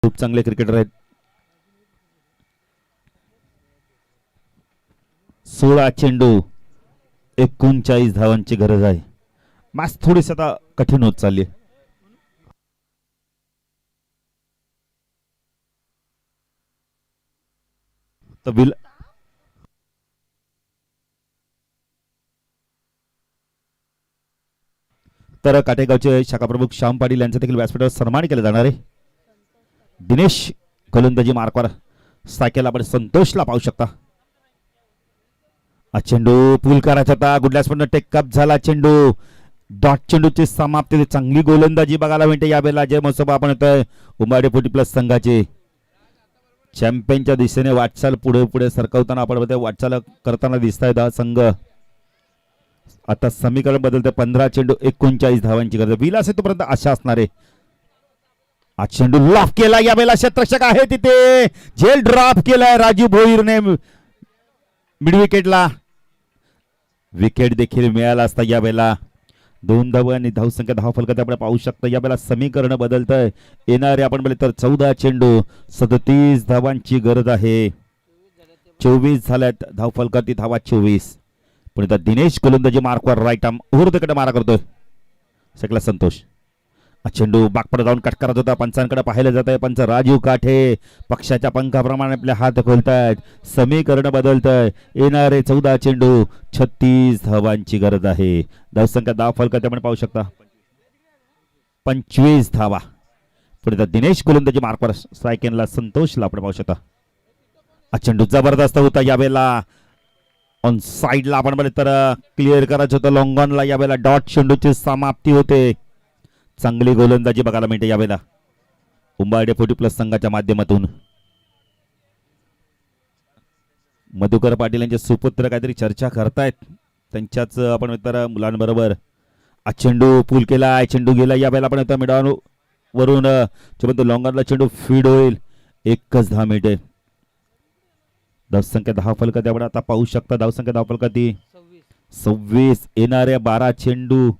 खूप चांगले क्रिकेटर आहेत. 16 चेंडू 39 धावांची गरज आहे. मॅच थोडीशी आता कठीण होत चालली आहे. तर काटेगावचे शाखा प्रमुख श्याम पाटील यांचा देखील व्यासपीठावर सन्मान केला जाणार आहे. दिनेश गोलंदाजी मार्कवर स्ट्राईकला आपण संतोषला पाहू शकता. चेंडू पूल करायचा होता. गुडलॅसपण टेकअप झाला. चेंडू डॉट चेंडूची समाप्ती. चांगली गोलंदाजी बघायला मिळते. यावेळेला जय महोत्सव आपण येतोय. उंबाडे 40+ संघाचे चॅम्पियनच्या दिशेने वाटचाल पुढे सरकवताना आपण वाटचाल करताना दिसत आहेत. हा संघ आता समीकरण बदलते. 15 चेंडू 39 धावांची गरज. विलास तोपर्यंत आशा असणार आहे. चेंडू लॉफ केला. यावेळेला क्षेत्ररक्षक आहे तिथे. झेल ड्रॉप केलाय राजू भोईरने. मिड विकेटला विकेट देखील मिळाला असता. यावेळेला 2 धावा आणि धावसंख्या 10 फलकात आपण पाहू शकता. यावेळेला समीकरण बदलतंय. येणारे आपण बोलले तर 14 चेंडू 37 धावांची गरज आहे. 24 झाल्यात धाव फलकात. धावा 24. पण आता दिनेश गोलंदाजी मार्कवर राईट आर्म उर्धकडे मारा करतोय. सकला संतोष. चेंडू बागपडे जाऊन कट करत होता. पंचांकडे पाहिलं जात आहे. पंच राजीव काठे पक्षाच्या पंखाप्रमाणे आपले हात खोलतायत. समीकरण बदलतंय. येणारे 14 चेंडू 36 धावांची गरज आहे. धावसंख्या 10 फलकात आपण पाहू शकता. 25 धावा. पुढे दिनेश गोलंदाजी मार्कवर स्ट्राईक एंडला संतोषला आपण पाहू शकता. हा चेंडू जबरदस्त होता यावेळेला ऑन साईडला आपण बघितलं तर क्लिअर करायचं होतं लॉंगॉनला. यावेळेला डॉट चेंडूची समाप्ती होते. चांगली गोलंदाजी बघायला मिळते यावेळेला उंबारडे 40+ संघाच्या माध्यमातून. मधुकर पाटील यांचे सुपुत्र काहीतरी चर्चा करतायत त्यांच्याच आपण तर मुलांबरोबर. हा चेंडू पूल केलाय, चेंडू गेला यावेळेला आपण मिडॉन वरून लॉंगॉनला चेंडू फीड होईल. एकच 10 मिनिटे धावसंख्या 10 फलक त्यामुळे आता पाहू शकता धावसंख्या 10 फलक ती 26. येणाऱ्या 12 चेंडू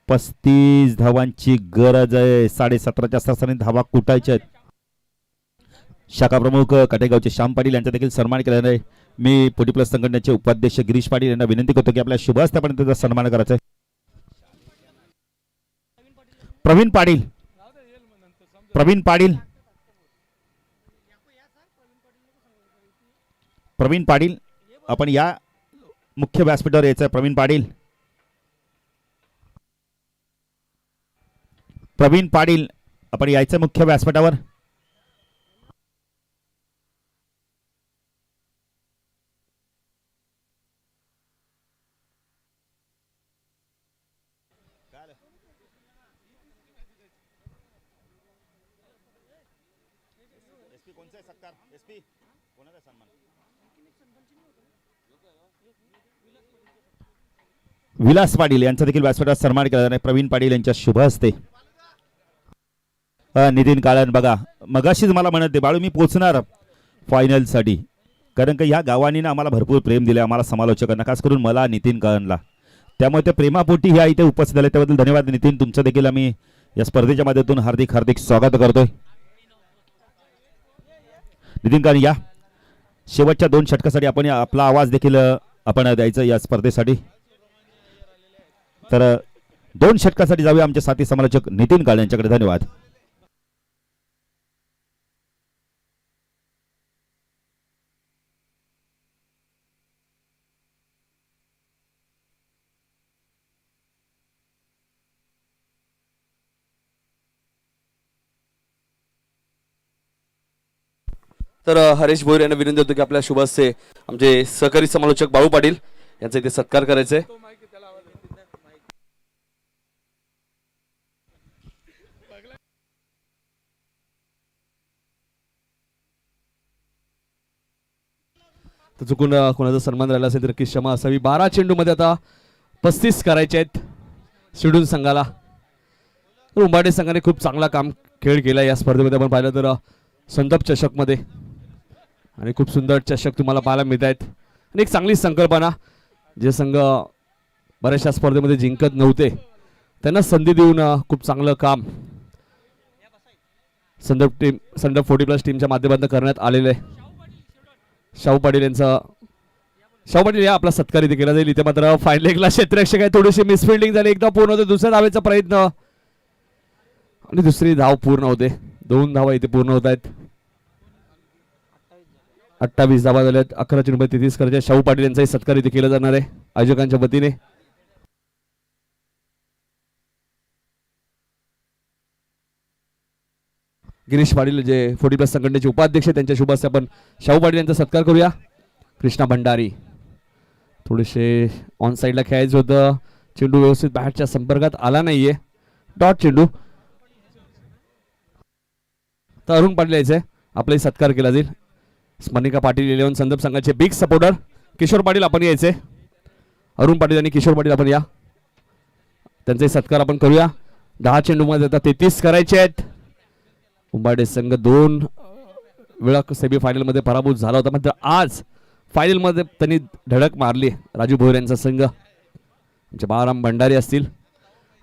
35 धावांची गरज आहे. 17:30च्या सरासरी धावा कुटायच्या आहेत. शाखा प्रमुख कटेगावचे श्याम पाटील यांचा देखील सन्मान केला आहे. मी 40+ संघटनेचे उपाध्यक्ष गिरीश पाटील यांना विनंती करतो की आपल्या शुभ हस्त्यापर्यंत त्याचा सन्मान करायचा आहे. प्रवीण पाटील, प्रवीण पाटील, प्रवीण पाटील आपण या मुख्य व्यासपीठावर यायचं आहे. प्रवीण पाटील, प्रवीण पाटील आपण यायचं मुख्य व्यासपीठावर. विलास पाटील यांचा देखील व्यासपीठावर सन्मान केला जाणार. प्रवीण पाटील यांच्या शुभ हस्ते. नितीन काळन बघा मगाशीच मला म्हणते बाळू मी पोहोचणार फायनल साठी, कारण की ह्या गावानी ना आम्हाला भरपूर प्रेम दिले आम्हाला समालोचकांना, खास करून मला नितीन काळनला. त्यामुळे त्या प्रेमापोटी ह्या इथे उपस्थित झाले त्याबद्दल धन्यवाद नितीन. तुमचं देखील आम्ही या स्पर्धेच्या माध्यमातून हार्दिक हार्दिक स्वागत करतोय. नितीन काळन या शेवटच्या 2 षटकासाठी आपण आपला आवाज देखील आपण द्यायचा या स्पर्धेसाठी. तर 2 षटकासाठी जाऊया आमचे साथी समालोचक नितीन काळे यांच्याकडे. धन्यवाद. तर हरीश भोईर यांना विनंती होतो की आपल्या शुभ हस्ते आमचे सहकारी समालोचक बाळू पाटील यांचा इथे सत्कार करायचा आहे. तर चुकून कोणाचा सन्मान राहिला असेल तर नक्की क्षमा असावी. 12 चेंडूमध्ये आता 35 करायचे आहेत शिडूल संघाला. उंबाडे संघाने खूप चांगला खेळ केला या स्पर्धेमध्ये. आपण पाहिलं तर संदप चषकमध्ये आणि खूप सुंदर चषक तुम्हाला पाहायला मिळत आहेत. आणि एक चांगली संकल्पना, जे संघ बऱ्याचशा स्पर्धेमध्ये जिंकत नव्हते त्यांना संधी देऊन खूप चांगलं काम संदप 40+ टीमच्या माध्यमातून करण्यात आलेलं आहे. शाहू पाटील यांचा शाहू पाटील या आपला सत्कार इथे केला जाईल. इथे मात्र फायनल लेगला क्षेत्ररक्षक आहे, थोडीशी मिसफिल्डिंग झाली. एकदा पूर्ण होते, दुसऱ्या धावेचा प्रयत्न आणि दुसरी धाव पूर्ण होते. 2 धावा इथे पूर्ण होत आहेत. 28 धावा झाल्यात. 11 चेंडूमध्ये 33 करायचे. शाहू पाटील यांचाही सत्कार इथे केला जाणार आहे आयोजकांच्या वतीने. गिरीश पाटील जे 40+ संघटनेचे उपाध्यक्ष त्यांच्या शुभ हस्ते आपण शाहू पाटील यांचा सत्कार करूया. कृष्णा भंडारी थोडेसे ऑन साईडला खेळायचं होतं, चेंडू व्यवस्थित बॅटच्या संपर्कात आला नाहीये. डॉट चेंडू. तर अरुण पाटील यायचे आपलाही सत्कार केला जाईल. स्मरणिका पाटील 11 संदर्भ संघाचे बिग सपोर्टर. किशोर पाटील आपण यायचे. अरुण पाटील आणि किशोर पाटील आपण या, त्यांचाही सत्कार आपण करूया. 10 चेंडूमध्ये आता 33 करायचे आहेत. उंबाडे संघ 2 वेळा सेमी फायनल मध्ये पराभूत झाला होता, मात्र आज फायनल मध्ये त्यांनी धडक मारली. राजू भोईर यांचा संघ, आमचे बाळाराम भंडारी असतील.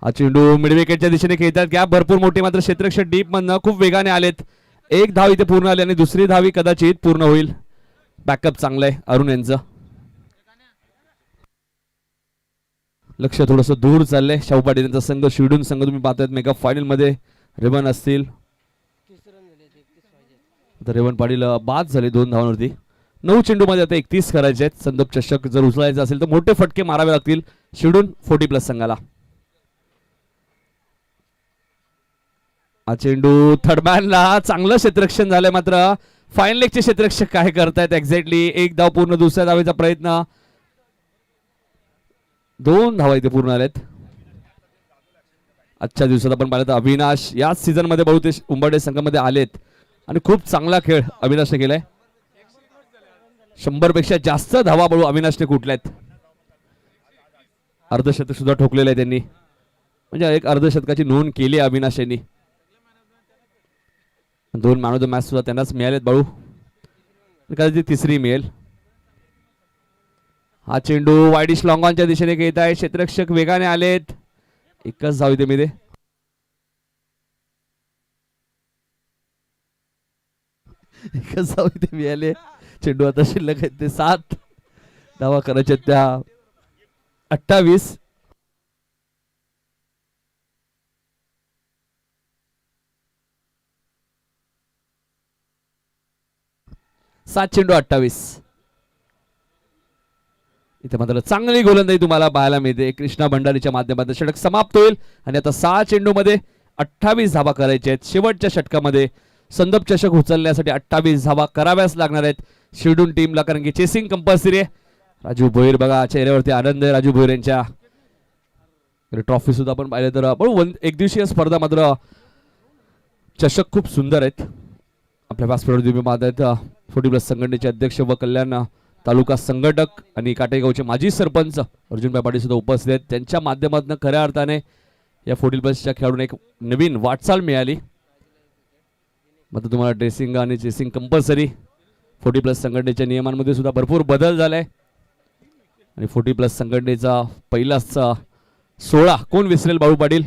हा चेंडू मिड विकेटच्या दिशेने खेळतात. गॅप भरपूर मोठी, मात्र क्षेत्ररक्षक डीप मधनं खूप वेगाने आलेत. 1 धाव इथे पूर्ण आली आणि दुसरी धावी कदाचित पूर्ण होईल. बॅकअप चांगलं आहे अरुण यांचं. लक्ष थोडस दूर चाललंय. शाहू पाटील यांचा संघ, शिवडून संघ तुम्ही पाहतायत मेगा फायनल मध्ये. रेवन असतील, रेवन पाटील बाद झाले 2 धावांवरती. 9 चेंडू मध्ये आता 31 करायचे आहेत. संदप चषक जर उचलायचं असेल तर मोठे फटके मारावे लागतील शिवडून 40+ संघाला. हा चेंडू थर्डमॅनला चांगलं क्षेत्ररक्षण झालंय, मात्र फाईन लेगचे क्षेत्ररक्षक काय करतायत एक्झॅक्टली. एक धाव पूर्ण, दुसऱ्या धावेचा प्रयत्न, 2 धावा इथे पूर्ण आल्यात. आजच्या दिवसात आपण पाहिलं तर अविनाश याच सीझन मध्ये बहुतेक उंबरडे संघामध्ये आलेत आणि खूप चांगला खेळ अविनाशने केलाय. 100 पेक्षा जास्त धावा बळू अविनाशने कुठल्यात. अर्धशतक सुद्धा ठोकलेलं आहे त्यांनी, म्हणजे एक अर्धशतकाची नोंद केली आहे अविनाश यांनी. 2 मॅन ऑफ द मॅच सुद्धा त्यांनाच मिळालेत बाळू, कदाचित तिसरी मिळेल. हा चेंडू वाईडिश लॉंगॉनच्या दिशेने घेत आहे. क्षेत्ररक्षक वेगाने आलेत. एकच धाव इथे मिळते. एकच धाव इथे मिळाले. चेंडू आता शिल्लक आहेत ते 7 धावा करायच्या त्या 28. सात चेंडू 28. इथे मात्र चांगली गोलंदाजी तुम्हाला पाहायला मिळते कृष्णा भंडारीच्या माध्यमातून. षटक समाप्त होईल आणि आता 6 चेंडू मध्ये 28 धावा करायच्या आहेत. शेवटच्या षटकामध्ये संदप चषक उचलण्यासाठी 28 धावा कराव्याच लागणार आहेत शिरडून टीमला, कारण की चेसिंग कंपल्सरी आहे. राजू भोईर बघा चेहऱ्यावरती आनंद आहे राजू भोईर यांच्या. ट्रॉफी सुद्धा आपण पाहिलं तर पण एक दिवसीय स्पर्धा मात्र चषक खूप सुंदर आहेत. आपल्या व्यासपीठावर तुम्ही पाहत आहेत 40+ संघटनेचे अध्यक्ष व कल्याण तालुका संघटक आणि काटेगावचे माजी सरपंच अर्जुनभाई पाटील सुद्धा उपस्थित आहेत. त्यांच्या माध्यमातून खऱ्या अर्थाने या 40+च्या खेळाडूंना एक नवीन वाटचाल मिळाली. मात्र तुम्हाला ड्रेसिंग आणि चेसिंग कंपल्सरी. 40+ संघटनेच्या नियमांमध्ये सुद्धा भरपूर बदल झालाय आणि 40+ संघटनेचा पहिलाच 16 कोण visceral Balu Patil.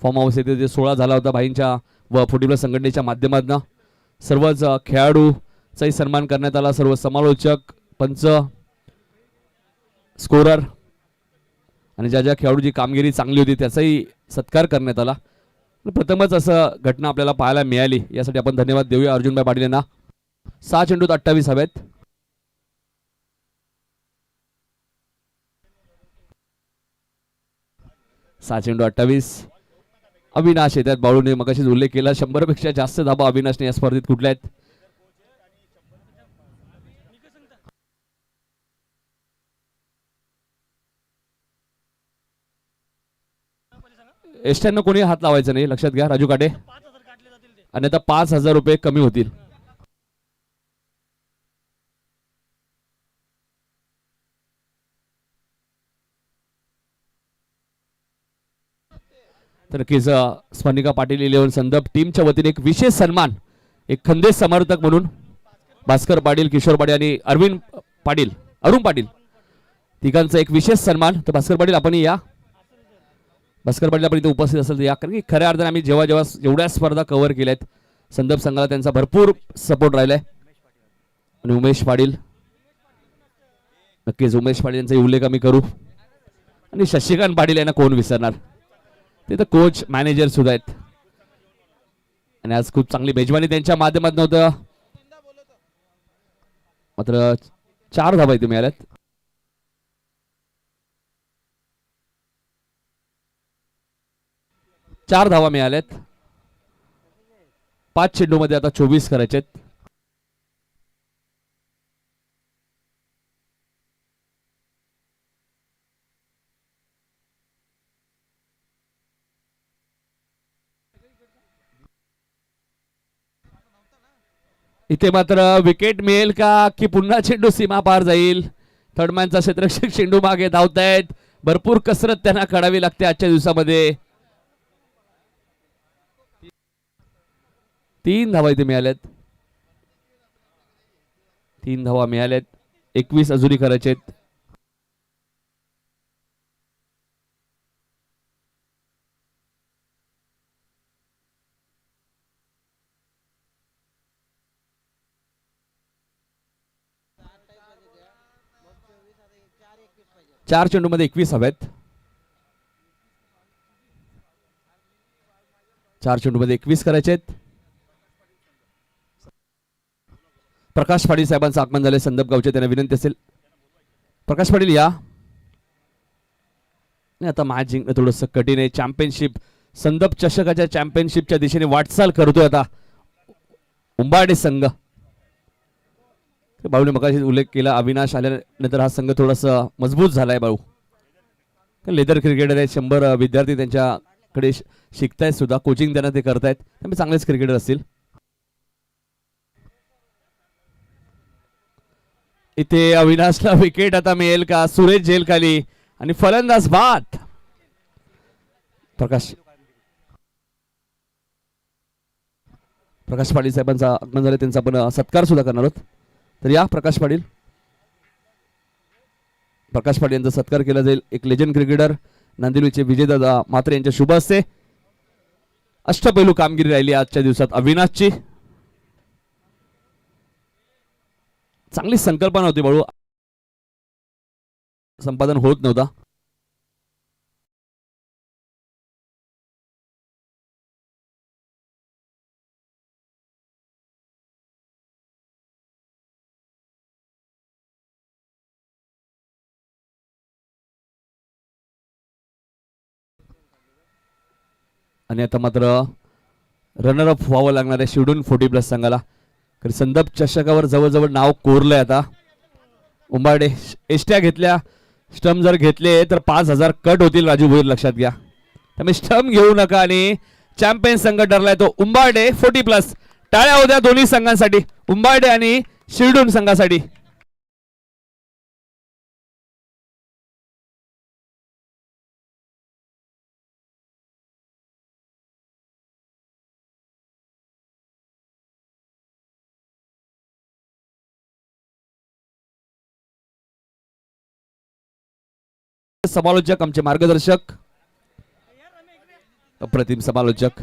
Form house येथे जे 16 झाला होता भाईंच्या व 40+ संघटनेच्या माध्यमातून. सर्वच खेळाडूचाही सन्मान करण्यात आला. सर्व समालोचक, पंच, स्कोरर आणि ज्या ज्या खेळाडूची कामगिरी चांगली होती त्याचाही सत्कार करण्यात आला. प्रथमच असं घटना आपल्याला पाहायला मिळाली, यासाठी आपण धन्यवाद देऊया अर्जुनभाई पाटील यांना. 6 चेंडूत 28 हवेत. सहा चेंडू 28. अविनाश येतात. बाळूने मगाशीच उल्लेख केला 100 पेक्षा जास्त धाबा अविनाशने या स्पर्धेत कुठल्या आहेत. एसट्यांना कोणी हात लावायचा नाही, लक्षात घ्या राजू काटे. आणि आता 5,000 रुपये कमी होतील. तर नक्कीच स्मरणिका पाटील 11 संदप टीमच्या वतीने एक विशेष सन्मान, एक खंदेश समर्थक म्हणून भास्कर पाटील, किशोर पाटील आणि अरविंद पाटील, अरुण पाटील तिघांचा एक विशेष सन्मान. तर भास्कर पाटील आपण या. भास्कर पाटील आपण इथे उपस्थित असेल तर या, कारण की खऱ्या अर्थाने आम्ही जेव्हा एवढ्या स्पर्धा कव्हर केल्यात संदप संघाला त्यांचा भरपूर सपोर्ट राहिलाय. आणि उमेश पाटील, नक्कीच उमेश पाटील यांचा उल्लेख आम्ही करू. आणि शशिकांत पाटील यांना कोण विसरणार, ते तर कोच मॅनेजर सुद्धा आहेत. आणि आज खूप चांगली मेजवानी त्यांच्या माध्यमातून होतं. मात्र 4 धावा इथे मिळाल्यात. चार धावा मिळाल्यात. 5 चेंडू मध्ये आता 24 करायचे आहेत. इथे मात्र विकेट मिळेल का की पुन्हा चेंडू सीमा पार जाईल. थर्डमॅनचा क्षेत्ररक्षक चेंडू मागे धावतायत. भरपूर कसरत त्यांना काढावी लागते आजच्या दिवसामध्ये. 3 धावा इथे मिळाल्यात. 3 धावा मिळाल्यात. 21 अजूनही करायचे आहेत. चार चेंडू मध्ये 21 हवेत. 4 चेंडू मध्ये 21 करायचे आहेत. प्रकाश पाटील साहेबांचं आगमन झाले संदप गावचे, त्यांना विनंती असेल प्रकाश पाटील या. आता मॅच जिंकणं थोडंसं कठीण आहे. चॅम्पियनशिप संदप चषकाच्या चॅम्पियनशिपच्या दिशेने वाटचाल करतोय आता उंबाडे संघ. बाळूने मगाशी उल्लेख केला, अविनाश आल्यानंतर हा संघ थोडासा मजबूत झालाय. बाळू लेदर क्रिकेटर आहेत, 100 विद्यार्थी त्यांच्याकडे शिकतायत सुद्धा, कोचिंग त्यांना ते करतायत, त्यामुळे चांगलेच क्रिकेटर असतील. इथे अविनाशला विकेट आता मिळेल का? सुरेश झेल खाली आणि फलंदाज बाद. प्रकाश पाटील साहेबांचा आगमन झाले, त्यांचा आपण सत्कार सुद्धा करणार आहोत. तर या प्रकाश पाटील यांचा सत्कार केला जाईल. एक लेजंड क्रिकेटर, नांदिवलीचे विजयदादा म्हात्रे यांच्या शुभ हस्ते. अष्टपैलू कामगिरी राहिली आजच्या दिवसात अविनाशची. चांगली संकल्पना होती बाळू, संपादन होत नव्हता. आणि आता मात्र रनरअप व्हावं लागणार आहे शिवडून 40+ संघाला. संदप चषकावर जवळजवळ नाव कोरलंय आता. उंबाडे एष्ट्या घेतल्या, स्टंप जर घेतले तर 5000 कट होतील. राजू भोईर लक्षात घ्या, त्यामुळे स्टंप घेऊ नका. आणि चॅम्पियन संघ ठरलाय तो उंबाडे 40+. टाळ्या होत्या दोन्ही संघांसाठी, उंबाडे आणि शिरडून संघासाठी. समालोचक आमचे मार्गदर्शक, अप्रतिम समालोचक